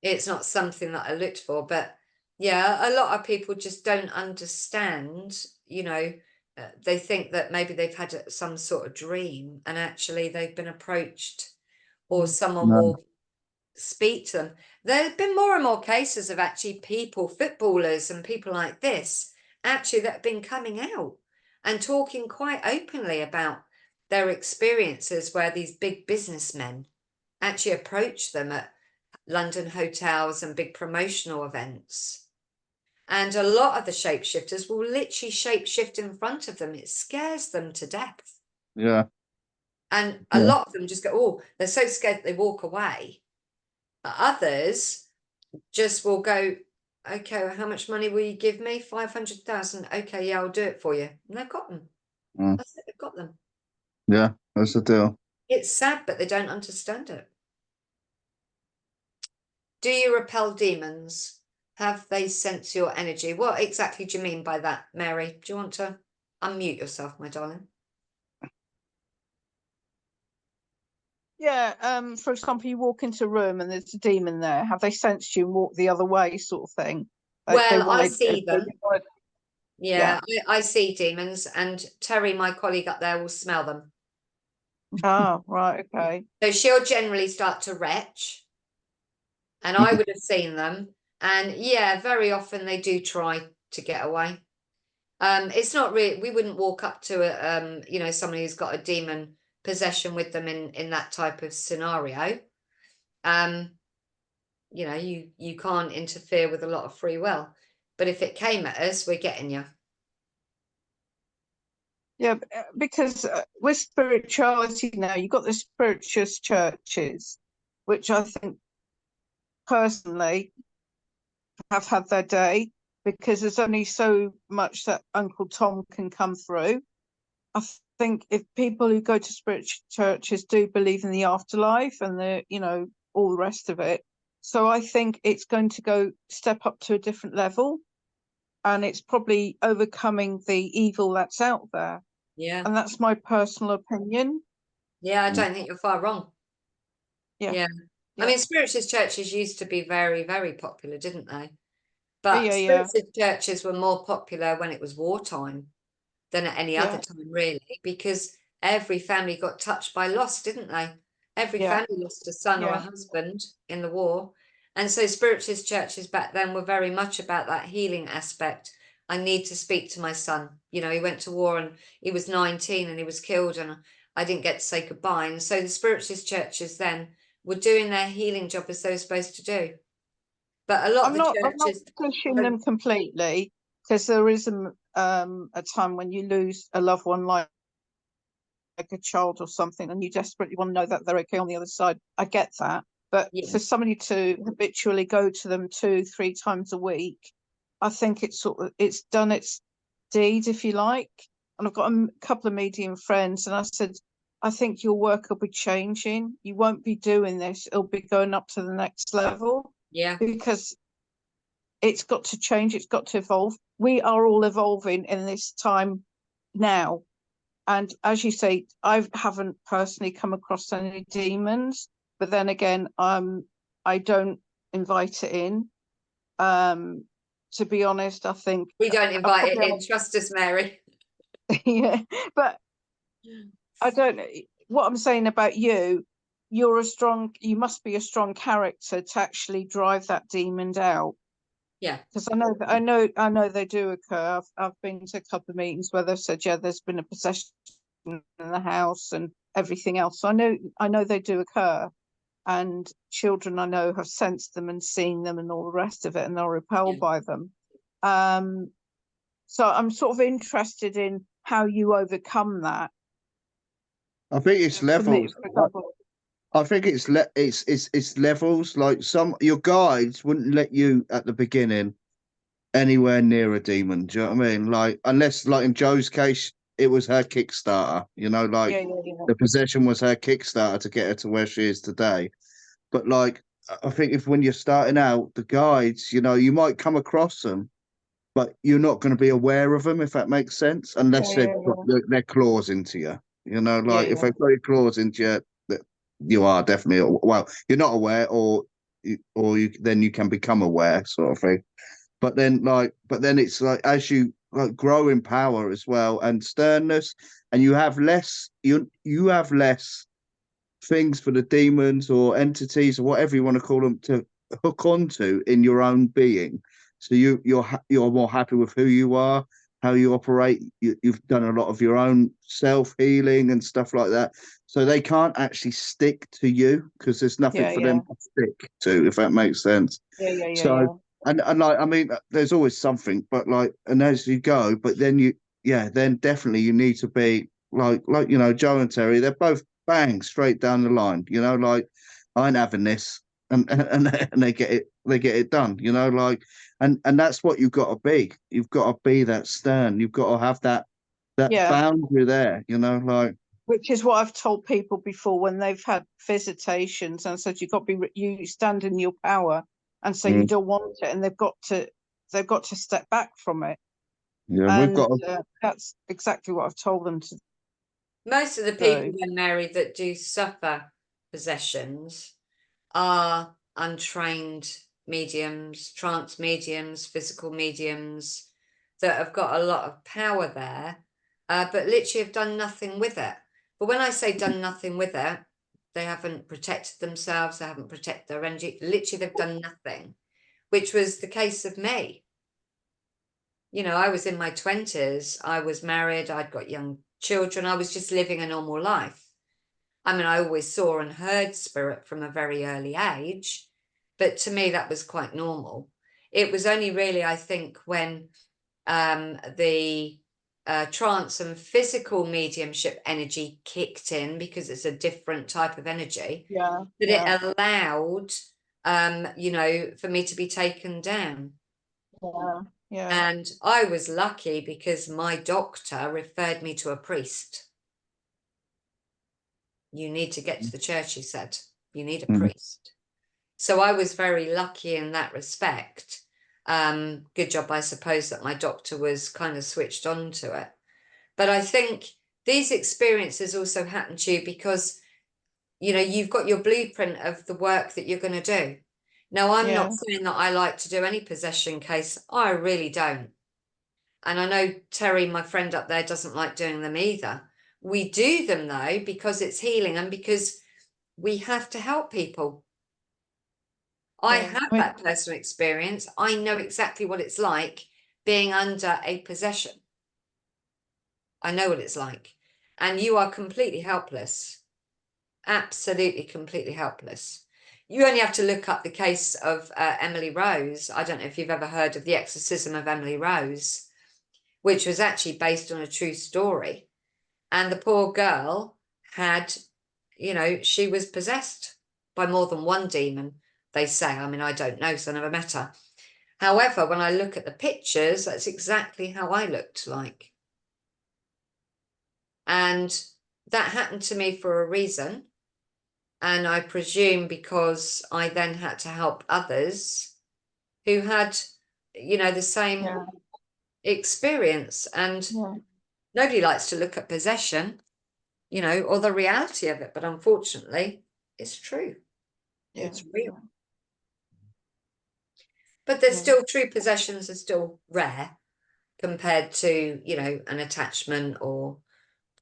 it's not something that I looked for, but yeah, a lot of people just don't understand, you know, they think that maybe they've had some sort of dream and actually they've been approached, or someone No. will speak to them. There have been more and more cases of actually people, footballers and people like this, actually that have been coming out and talking quite openly about their experiences where these big businessmen actually approach them at London hotels and big promotional events. And a lot of the shapeshifters will literally shapeshift in front of them. It scares them to death. Yeah. And a lot of them just go, oh, they're so scared they walk away. Others just will go, okay, well, how much money will you give me? 500,000. Okay, yeah, I'll do it for you. And they've got them. That's it, they've got them. Yeah, that's the deal. It's sad, but they don't understand it. Do you repel demons? Have they sensed your energy? What exactly do you mean by that, Mary? Do you want to unmute yourself, my darling? Yeah, for example, you walk into a room and there's a demon there. Have they sensed you and walk the other way, sort of thing? Like well, I see them. Yeah. I see demons, and Terry, my colleague up there, will smell them. Oh, right, okay. So she'll generally start to retch, and I would have seen them. And yeah, very often they do try to get away. It's not really, we wouldn't walk up to a, you know, someone who's got a demon possession with them in that type of scenario. You know, you can't interfere with a lot of free will, but if it came at us, we're getting you. Yeah, because with spirituality now, you've got the spirituous churches, which I think personally have had their day, because there's only so much that Uncle Tom can come through. I think if people who go to spiritual churches do believe in the afterlife and the, you know, all the rest of it, so I think it's going to go step up to a different level, and it's probably overcoming the evil that's out there. Yeah. And that's my personal opinion. Yeah, I don't think you're far wrong. Yeah. I mean, spiritualist churches used to be very, very popular, didn't they? But spiritualist churches were more popular when it was wartime than at any other time, really, because every family got touched by loss, didn't they? Every family lost a son or a husband in the war. And so spiritualist churches back then were very much about that healing aspect. I need to speak to my son. You know, he went to war and he was 19 and he was killed and I didn't get to say goodbye. And so the spiritualist churches then were doing their healing job as they were supposed to do. But a lot of the churches... I'm not pushing them completely, because there is a time when you lose a loved one, like a child or something, and you desperately want to know that they're okay on the other side. I get that. But for somebody to habitually go to them 2-3 times a week, I think it's done its deed, if you like. And I've got a couple of medium friends, and I said, I think your work will be changing. You won't be doing this. It'll be going up to the next level. Yeah. Because it's got to change. It's got to evolve. We are all evolving in this time now. And as you say, I haven't personally come across any demons, but then again, I don't invite it in. To be honest, I think we don't invite it in. Trust us, Mary. Yeah, but I don't know what I'm saying about you. You must be a strong character to actually drive that demon out. Yeah, because I know they do occur. I've been to a couple of meetings where they've said, yeah, there's been a possession in the house and everything else. So I know they do occur, and children I know have sensed them and seen them and all the rest of it, and they're repelled by them. So I'm sort of interested in how you overcome that. I think it's levels. I think it's levels. Like some your guides wouldn't let you at the beginning anywhere near a demon. Do you know what I mean? Like unless like in Joe's case, it was her Kickstarter. You know, like Yeah. the possession was her Kickstarter to get her to where she is today. But like I think if when you're starting out, the guides, you know, you might come across them, but you're not going to be aware of them if that makes sense, unless they've got their claws into you. You know, like if they've got your claws into you, that you are definitely well, you're not aware, or you then you can become aware, sort of thing. But then it's like as you like grow in power as well and sternness, and you have less things for the demons or entities or whatever you want to call them to hook onto in your own being. So you're more happy with who you are, how you operate. You've done a lot of your own self healing and stuff like that. So they can't actually stick to you because there's nothing for them to stick to, if that makes sense. So and like I mean, there's always something, but like and as you go, but then then definitely you need to be like you know Joe and Terry. They're both bang straight down the line. You know, like I ain't having this, and they get it done. You know, like and that's what you've got to be. You've got to be that stern. You've got to have that boundary there. You know, like. Which is what I've told people before when they've had visitations and said you've got to be you stand in your power, and so you don't want it, and they've got to step back from it. Yeah, and we've got. That's exactly what I've told them to. Most of the people then, Mary, that do suffer possessions are untrained mediums, trance mediums, physical mediums that have got a lot of power there, but literally have done nothing with it. But when I say done nothing with it, they haven't protected themselves, they haven't protected their energy. Literally, they've done nothing, which was the case of me. You know, I was in my 20s, I was married, I'd got young children, I was just living a normal life. I mean, I always saw and heard spirit from a very early age, but to me, that was quite normal. It was only really, I think, when the trance and physical mediumship energy kicked in, because it's a different type of energy, that it allowed, you know, for me to be taken down. And I was lucky because my doctor referred me to a priest. You need to get to the church, he said. You need a priest. So I was very lucky in that respect. Good job, I suppose, that my doctor was kind of switched on to it. But I think these experiences also happen to you because, you know, you've got your blueprint of the work that you're going to do. Now, I'm not saying that I like to do any possession case. I really don't. And I know Terry, my friend up there, doesn't like doing them either. We do them, though, because it's healing and because we have to help people. I have that personal experience. I know exactly what it's like being under a possession. I know what it's like. And you are completely helpless. Absolutely, completely helpless. You only have to look up the case of Emily Rose. I don't know if you've ever heard of the exorcism of Emily Rose, which was actually based on a true story. And the poor girl had, you know, she was possessed by more than one demon, they say. I mean, I don't know, so I never met her. However, when I look at the pictures, that's exactly how I looked like. And that happened to me for a reason. And I presume because I then had to help others who had, you know, the same experience. And nobody likes to look at possession, you know, or the reality of it. But unfortunately, it's true. It's real. But there's still true possessions are still rare compared to, you know, an attachment or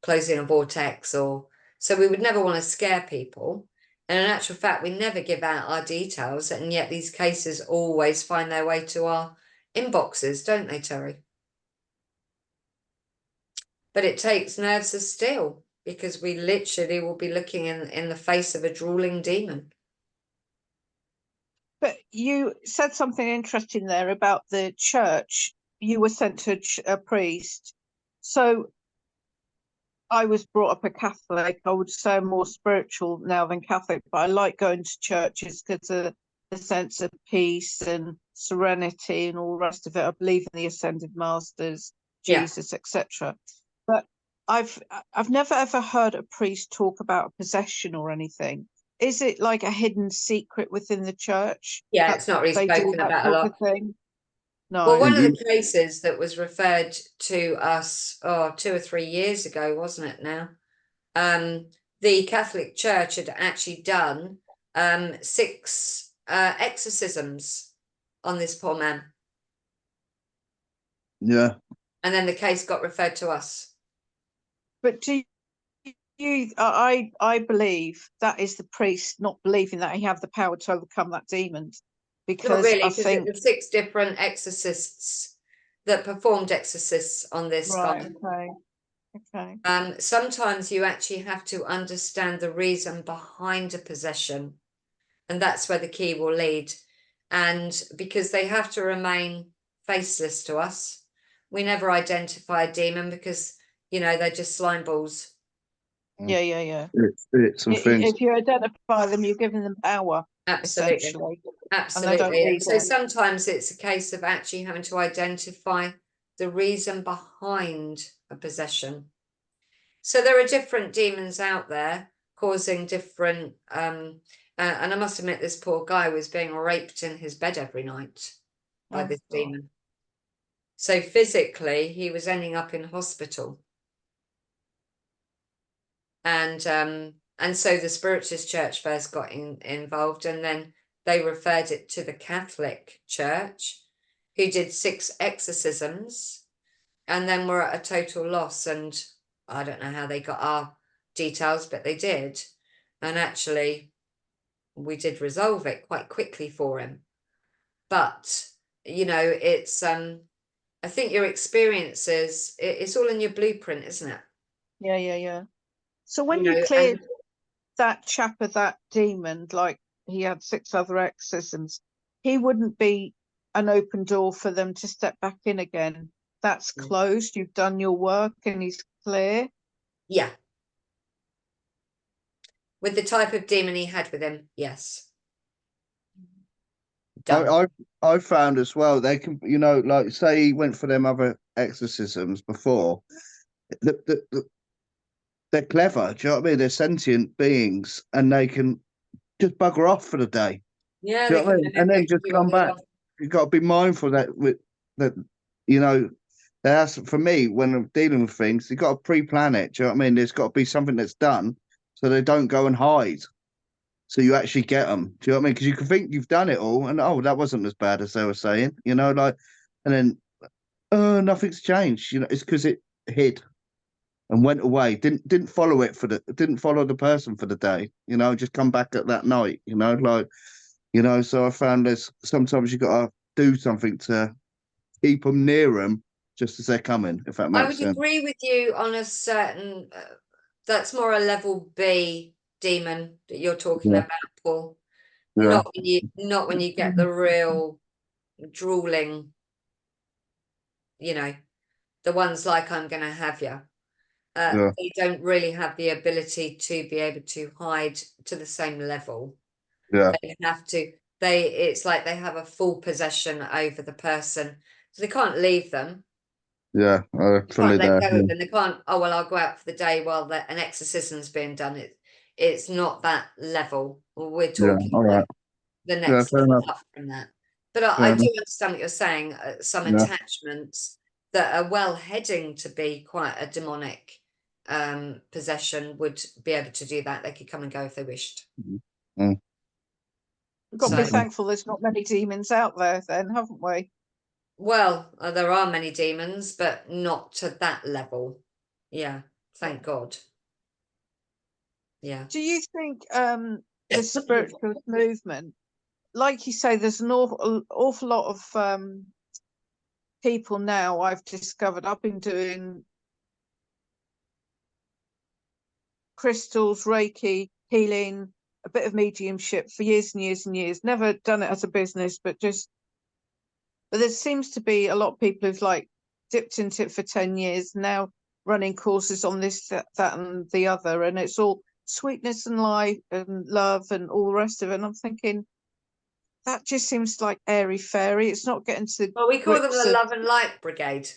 closing a vortex, or so we would never want to scare people. And in actual fact, we never give out our details, and yet these cases always find their way to our inboxes, don't they, Terry? But it takes nerves of steel, because we literally will be looking in the face of a drooling demon. But you said something interesting there about the church. You were sent to a priest. So I was brought up a Catholic. I would say I'm more spiritual now than Catholic, but I like going to churches because of the sense of peace and serenity and all the rest of it. I believe in the ascended masters, Yeah. Jesus, etc. But I've never ever heard a priest talk about possession or anything. Is it like a hidden secret within the church? Yeah, that it's not really they do spoken that about a sort lot. of thing? No. Well, one of you- the cases that was referred to us, 2 or 3 years ago, wasn't it now? The Catholic Church had actually done 6 exorcisms on this poor man. Yeah. And then the case got referred to us. But do you, I believe that is the priest not believing that he have the power to overcome that demon, Not because really, I because think it was 6 different exorcists that performed exorcists on this right, guy. okay. Sometimes you actually have to understand the reason behind a possession, and that's where the key will lead. And because they have to remain faceless to us, we never identify a demon because, you know, they're just slime balls. Yeah. It's some things. If you identify them, you're giving them power, Absolutely. essentially. Absolutely. need So it. sometimes it's a case of actually having to identify the reason behind a possession. So there are different demons out there causing different, and I must admit, this poor guy was being raped in his bed every night by Oh, this God. demon. So physically, he was ending up in hospital. And so the Spiritist Church first got involved, and then they referred it to the Catholic Church, who did 6 exorcisms, and then were at a total loss. And I don't know how they got our details, but they did. And actually, we did resolve it quite quickly for him. But, you know, it's, I think your experiences, it's all in your blueprint, isn't it? Yeah. So when You you know, cleared and that chap of that demon, like he had 6 other exorcisms, he wouldn't be an open door for them to step back in again. That's Mm. closed. You've done your work and he's clear. yeah. With the type of demon he had with him, yes. Done. I found as well they can, you know, like say he went for them other exorcisms before. They're clever. Do you know what I mean? They're sentient beings, and they can just bugger off for the day. Yeah, Do you they know what I can mean? And then just you come on the back. You've got to be mindful that with that, you know, that's for me when I'm dealing with things. You've got to pre-plan it. Do you know what I mean? There's got to be something that's done so they don't go and hide. So you actually get them. Do you know what I mean? Because you can think you've done it all, and oh, that wasn't as bad as they were saying. You know, like, and then nothing's changed. You know, it's because it hid and went away. Didn't follow it didn't follow the person for the day. You know, just come back at that night. You know, like, you know. So I found there's sometimes you got to do something to keep them near them just as they're coming. If that I makes would sense. agree with you on a certain, that's more a level B demon that you're talking Yeah. about, Paul. Yeah. Not when you get the real drooling, you know, the ones like I'm going to have you. Yeah. They don't really have the ability to be able to hide to the same level. Yeah. They have to, it's like they have a full possession over the person. So they can't leave them. Yeah. Fully Can't let there. go Yeah. of them. They can't, oh, well, I'll go out for the day while an exorcism's being done. It's not that level. We're Yeah. talking All right. like the Yeah. next Fair level enough. up from that. But I Fair do enough. understand what you're saying. Some Yeah. attachments that are well heading to be quite a demonic possession would be able to do that. They could come and go if they wished. Mm. We've got to be So, thankful there's not many demons out there then, haven't we? well, there are many demons, but not to that level. Yeah, thank God. Yeah. Do you think the spiritual movement, like you say, there's an awful lot of people now I've discovered. I've been doing crystals, Reiki, healing, a bit of mediumship for years and years and years. Never done it as a business, but there seems to be a lot of people who've like dipped into it for 10 years now. running courses on this, that and the other, and it's all sweetness and life and love and all the rest of it. And I'm thinking, that just seems like airy fairy. It's not getting to the Well, we call them grips the of, Love and Light Brigade.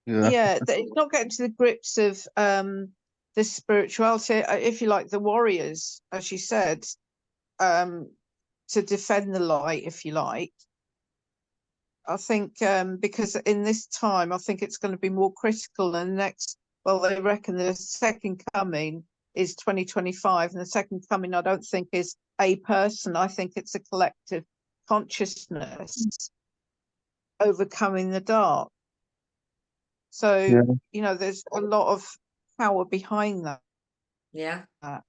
it's not getting to the grips of the spirituality, if you like, the warriors, as you said, to defend the light, if you like. I think because in this time, I think it's going to be more critical. And the next, well, they reckon the second coming is 2025, and the second coming, I don't think is a person. I think it's a collective consciousness overcoming the dark. So, Yeah. you know, there's a lot of power behind that. Yeah. And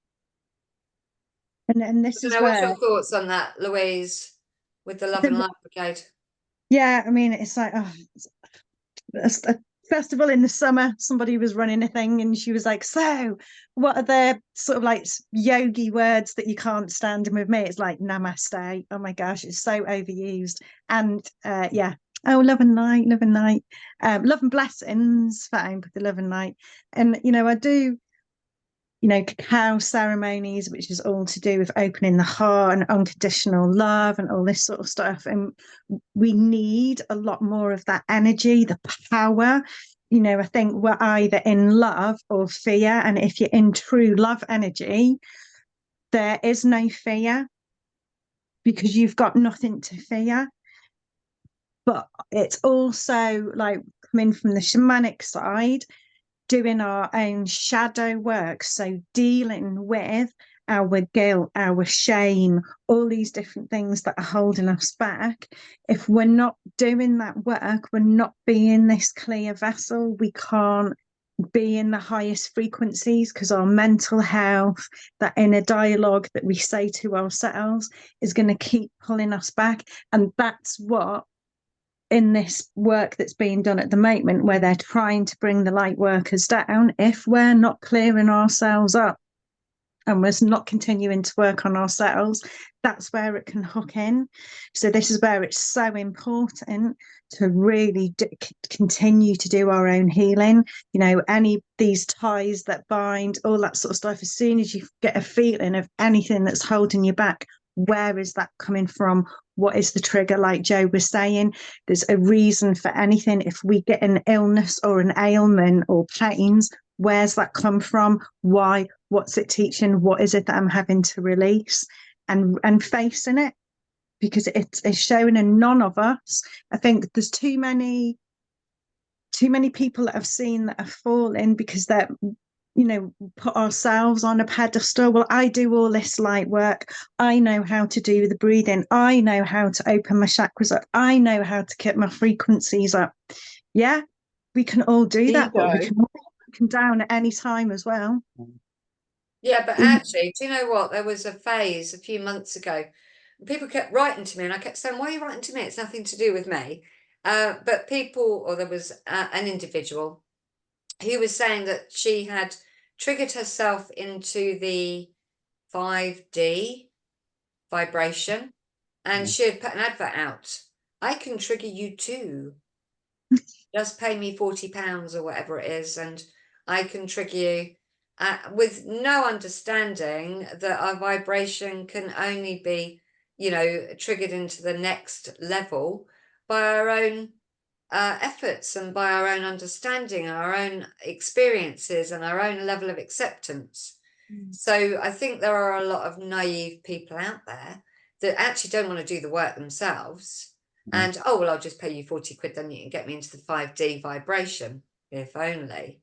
this So is now, what's where, your thoughts on that, Louise, with the Love and Light Brigade? yeah, I mean, it's like, oh, it's a festival in the summer, somebody was running a thing and she was like, so what are the sort of like yogi words that you can't stand? And with me, it's like namaste. Oh my gosh, it's so overused. And yeah, oh, love and light, love and light, love and blessings, fine with the love and light. And, you know, I do, you know, cacao ceremonies, which is all to do with opening the heart and unconditional love and all this sort of stuff. And we need a lot more of that energy, the power. You know, I think we're either in love or fear. And if you're in true love energy, there is no fear because you've got nothing to fear. But it's also like coming from the shamanic side, doing our own shadow work. So dealing with our guilt, our shame, all these different things that are holding us back. If we're not doing that work, we're not being this clear vessel. We can't be in the highest frequencies because our mental health, that inner dialogue that we say to ourselves, is going to keep pulling us back. And that's what in this work that's being done at the moment, where they're trying to bring the light workers down, if we're not clearing ourselves up and we're not continuing to work on ourselves, that's where it can hook in. So this is where it's so important to really continue to do our own healing. You know, any these ties that bind, all that sort of stuff, as soon as you get a feeling of anything that's holding you back, where is that coming from? What is the trigger? Like Joe was saying, there's a reason for anything. If we get an illness or an ailment or pains, where's that come from? Why? What's it teaching? What is it that I'm having to release? And facing it, because it's showing in none of us. I think there's too many people that I've seen that are falling because they're, you know, put ourselves on a pedestal. Well, I do all this light work. I know how to do the breathing. I know how to open my chakras up. I know how to keep my frequencies up. Yeah, we can all do that, but we can all come down at any time as well. Yeah, but actually, do you know what? There was a phase a few months ago. People kept writing to me, and I kept saying, "Why are you writing to me? It's nothing to do with me." But people, or there was an individual who was saying that she had triggered herself into the 5D vibration, and she had put an advert out. I can trigger you too. Just pay me £40 or whatever it is, and I can trigger you. With no understanding that our vibration can only be, you know, triggered into the next level by our own efforts and by our own understanding and our own experiences and our own level of acceptance. So I think there are a lot of naive people out there that actually don't want to do the work themselves. And, oh, well, I'll just pay you 40 quid, then you can get me into the 5D vibration, if only.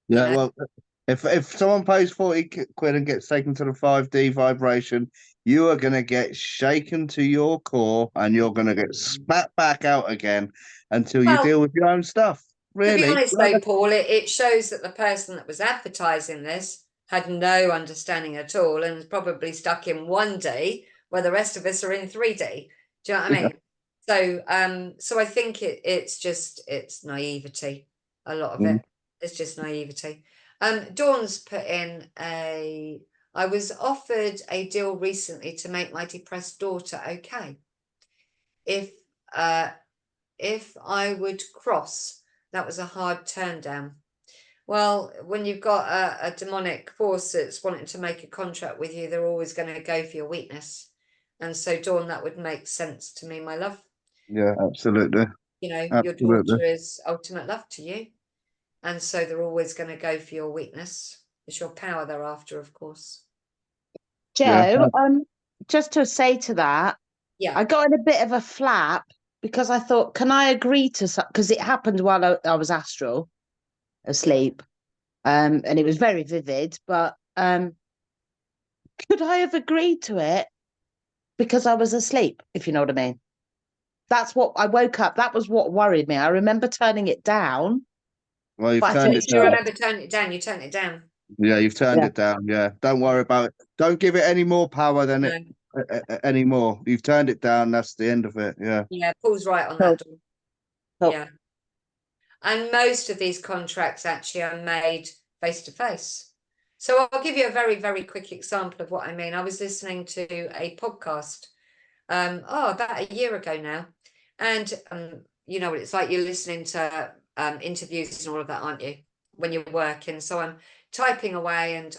Yeah, You know? well, if someone pays 40 quid and gets taken to the 5D vibration, you are going to get shaken to your core and you're going to get spat back out again until you Well, deal with your own stuff. To be Really. honest, though, Paul, it shows that the person that was advertising this had no understanding at all and is probably stuck in 1D where the rest of us are in 3D. Do you know what I mean? So I think it's naivety. A lot of it is just naivety. Dawn's put in I was offered a deal recently to make my depressed daughter okay. If I would cross, that was a hard turn down. Well, when you've got a demonic force that's wanting to make a contract with you, they're always going to go for your weakness. And so, Dawn, that would make sense to me, my love. Yeah, absolutely. You know, your Absolutely. daughter is ultimate love to you. And so they're always going to go for your weakness. It's your power they're after, of course. Yeah. Joe, just to say to that, Yeah. I got in a bit of a flap because I thought, can I agree to something? Because it happened while I was astral, asleep, and it was very vivid. But could I have agreed to it because I was asleep? If you know what I mean. That's what I woke up. That was what worried me. I remember turning it down. Well, you've But I turned think it Do you down. remember turning it down? You turned it down. Yeah, you've turned Yeah. it down. Yeah. Don't worry about it. Don't give it any more power than No. it anymore. You've turned it down. That's the end of it. Yeah. Yeah, Paul's right on Cool. that, Dawn. Cool. Yeah. And most of these contracts actually are made face to face. So I'll give you a very, very quick example of what I mean. I was listening to a podcast, about a year ago now. And you know what it's like, you're listening to interviews and all of that, aren't you, when you're working? So I'm typing away and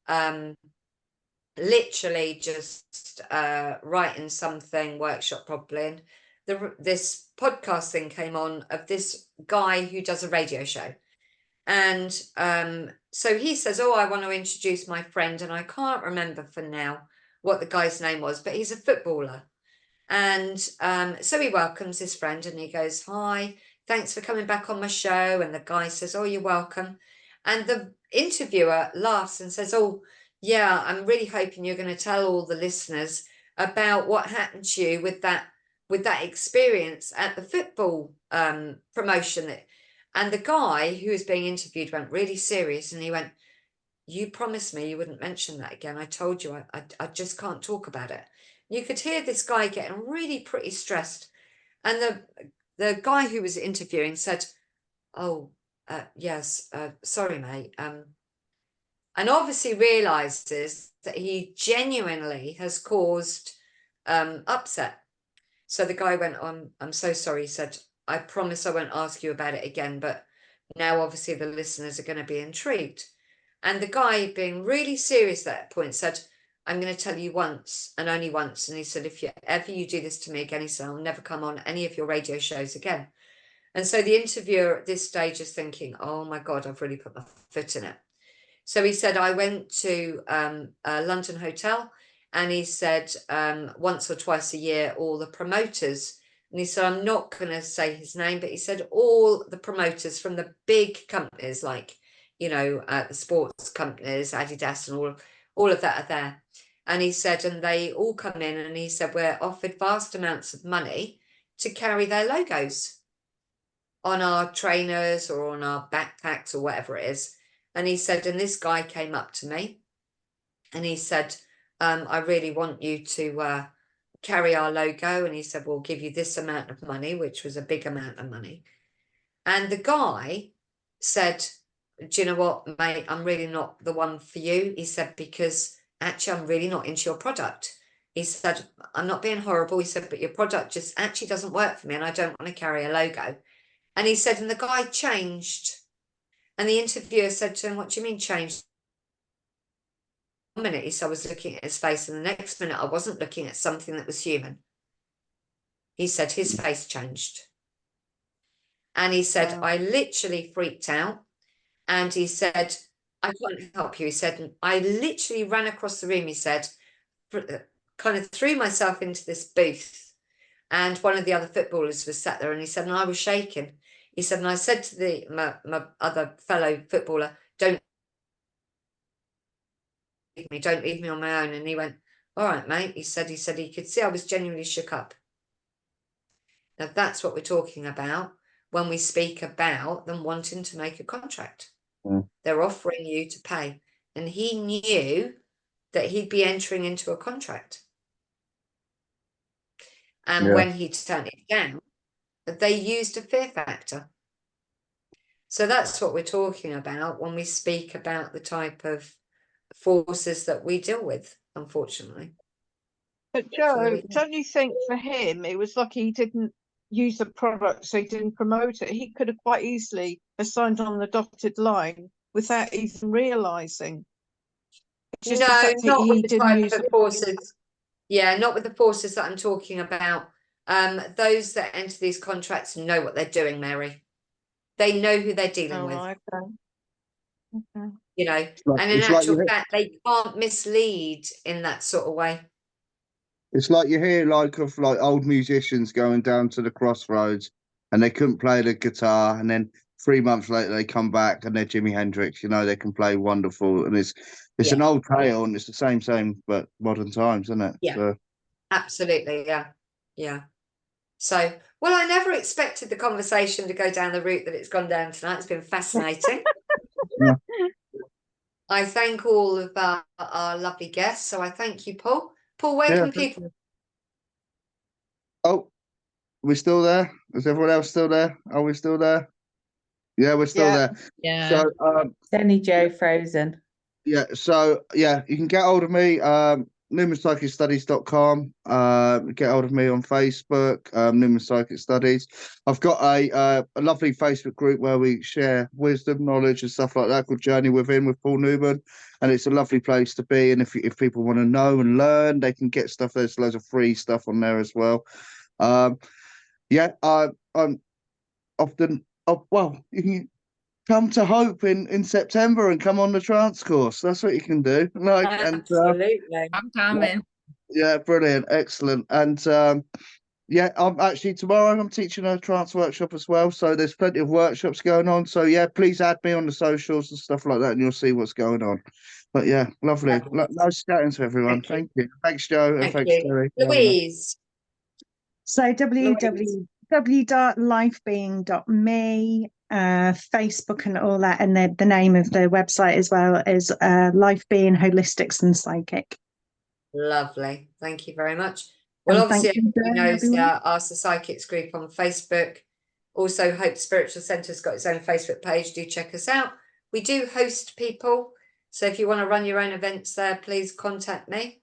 I'm literally just writing something, workshop probably, and this podcast thing came on of this guy who does a radio show. And so he says, oh, I want to introduce my friend, and I can't remember for now what the guy's name was, but he's a footballer. And so he welcomes his friend and he goes, hi, thanks for coming back on my show. And the guy says, oh, you're welcome. And the interviewer laughs and says, oh, yeah, I'm really hoping you're going to tell all the listeners about what happened to you with that experience at the football promotion. And the guy who was being interviewed went really serious and he went, you promised me you wouldn't mention that again. I told you I just can't talk about it. You could hear this guy getting really pretty stressed. And the guy who was interviewing said, oh, yes, sorry, mate. And obviously realizes that he genuinely has caused upset. So the guy went, I'm so sorry. He said, I promise I won't ask you about it again. But now obviously the listeners are going to be intrigued. And the guy, being really serious at that point, said, I'm going to tell you once and only once. And he said, if you do this to me again, he said, I'll never come on any of your radio shows again. And so the interviewer at this stage is thinking, oh my God, I've really put my foot in it. So he said, I went to a London hotel, and he said once or twice a year, all the promoters, and he said, I'm not going to say his name, but he said all the promoters from the big companies like, you know, the sports companies, Adidas and all of that are there. And he said, and they all come in, and he said, we're offered vast amounts of money to carry their logos on our trainers or on our backpacks or whatever it is. And he said, and this guy came up to me and he said, I really want you to carry our logo. And he said, we'll give you this amount of money, which was a big amount of money. And the guy said, do you know what, mate, I'm really not the one for you. He said, because actually I'm really not into your product. He said, I'm not being horrible. He said, but your product just actually doesn't work for me and I don't want to carry a logo. And he said, and the guy changed. And the interviewer said to him, what do you mean changed? 1 minute, he said, I was looking at his face, and the next minute I wasn't looking at something that was human. He said his face changed. And he said, Wow. I literally freaked out. And he said, I can't help you. He said, I literally ran across the room, he said, kind of threw myself into this booth. And one of the other footballers was sat there, and he said, and I was shaking. He said, and I said to my other fellow footballer, don't leave me on my own. And he went, all right, mate. He said he could see I was genuinely shook up. Now that's what we're talking about when we speak about them wanting to make a contract. They're offering you to pay. And he knew that he'd be entering into a contract. And when he turned it down, they used a fear factor. So that's what we're talking about when we speak about the type of forces that we deal with, unfortunately. But So there Joe, we go. don't you think for him it was like he didn't use the product, so he didn't promote it. He could have quite easily have signed on the dotted line without even realising. It's just the No, fact that not with he the didn't type use of forces. Yeah, not with the forces that I'm talking about. Those that enter these contracts know what they're doing, Mary. They know who they're dealing Oh, with, right, okay. you know, like- and in it's like actual you- fact, they can't mislead in that sort of way. It's like you hear like of like old musicians going down to the crossroads and they couldn't play the guitar, and then 3 months later they come back and they're Jimi Hendrix. You know, they can play wonderful, and it's Yeah. an old tale, and it's the same, but modern times, isn't it? Yeah. So, Absolutely, yeah. Yeah. So, well, I never expected the conversation to go down the route that it's gone down tonight. It's been fascinating. Yeah. I thank all of our lovely guests. So I thank you, Paul. Paul, where Yeah, can thank people? oh, we still there? Is everyone else still there? Are we still there? Yeah, we're still Yeah. there. Yeah. So, It's only Joe frozen. yeah, you can get hold of me, newmanpsychicstudies.com. Get hold of me on Facebook, Newman Psychic Studies. I've got a lovely Facebook group where we share wisdom, knowledge, and stuff like that called Journey Within with Paul Newman, and it's a lovely place to be. And if people want to know and learn, they can get stuff. There's loads of free stuff on there as well. I'm often. Oh, well, you can come to Hope in September and come on the Trance course. That's what you can do. Absolutely. I'm coming. Yeah, brilliant, excellent. And yeah, I'm actually tomorrow I'm teaching a trance workshop as well. So there's plenty of workshops going on. So yeah, please add me on the socials and stuff like that, and you'll see what's going on. But yeah, lovely. Nice chatting to everyone. Thank Thank you. Thanks, Joe, and Thank thanks, you. Terry. Louise. So www.lifebeing.me, Facebook and all that, and the name of the website as well is Life Being Holistics and Psychic. Lovely. Thank you very much. Well, And obviously, thank you, everybody knows everyone. Ask the Psychics group on Facebook. Also, Hope Spiritual Centre's got its own Facebook page. Do check us out. We do host people. So if you want to run your own events there, please contact me.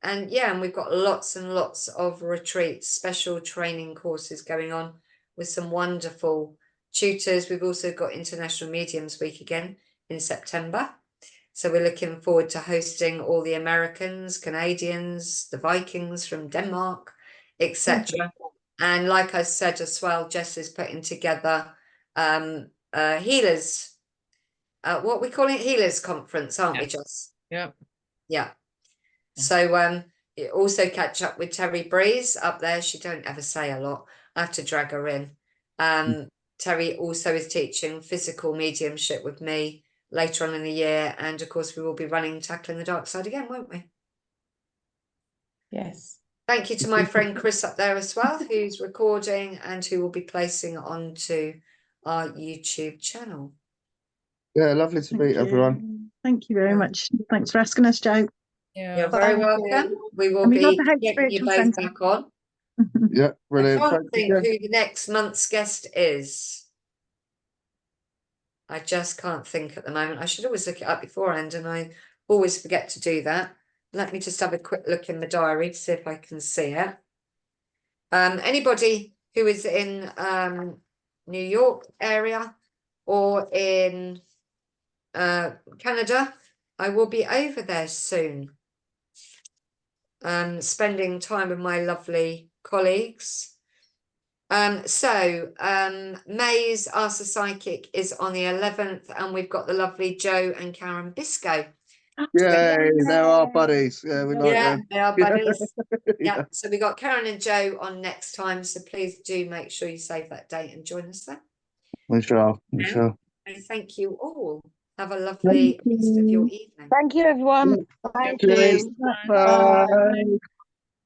And yeah, and we've got lots and lots of retreats, special training courses going on with some wonderful tutors. We've also got International Mediums Week again in September. So we're looking forward to hosting all the Americans, Canadians, the Vikings from Denmark, etc. And like I said as well, Jess is putting together healers, what we call it, healers conference, aren't we, Jess? Yeah. Yeah. So also catch up with Terry Breeze up there. She don't ever say a lot. I have to drag her in. Terry also is teaching physical mediumship with me later on in the year, and of course we will be running Tackling the Dark Side again, won't we? Yes. Thank you to my friend Chris up there as well, who's recording and who will be placing onto our YouTube channel. Yeah, lovely to meet everyone. Thank you very much. Thanks for asking us, Joe. Yeah. You're very Thank welcome. you. We will And we love be the Hope getting you Spiritual both Centre. back on. Yeah, I brilliant. can't Thanks think again. who the next month's guest is. I just can't think at the moment. I should always look it up beforehand, and I always forget to do that. Let me just have a quick look in the diary to see if I can see it. Anybody who is in New York area or in Canada, I will be over there soon. Spending time with my lovely colleagues. May's Ask the Psychic is on the 11th, and we've got the lovely Joe and Karen Biscoe. Yay, they're our buddies. Yeah, we like Yeah, them. they are buddies. Yeah. Yeah, so we got Karen and Joe on next time, so please do make sure you save that date and join us there. We shall. We shall. And thank you all. Have a lovely rest of your evening. Thank you, everyone. Thank Cheers. you. Bye.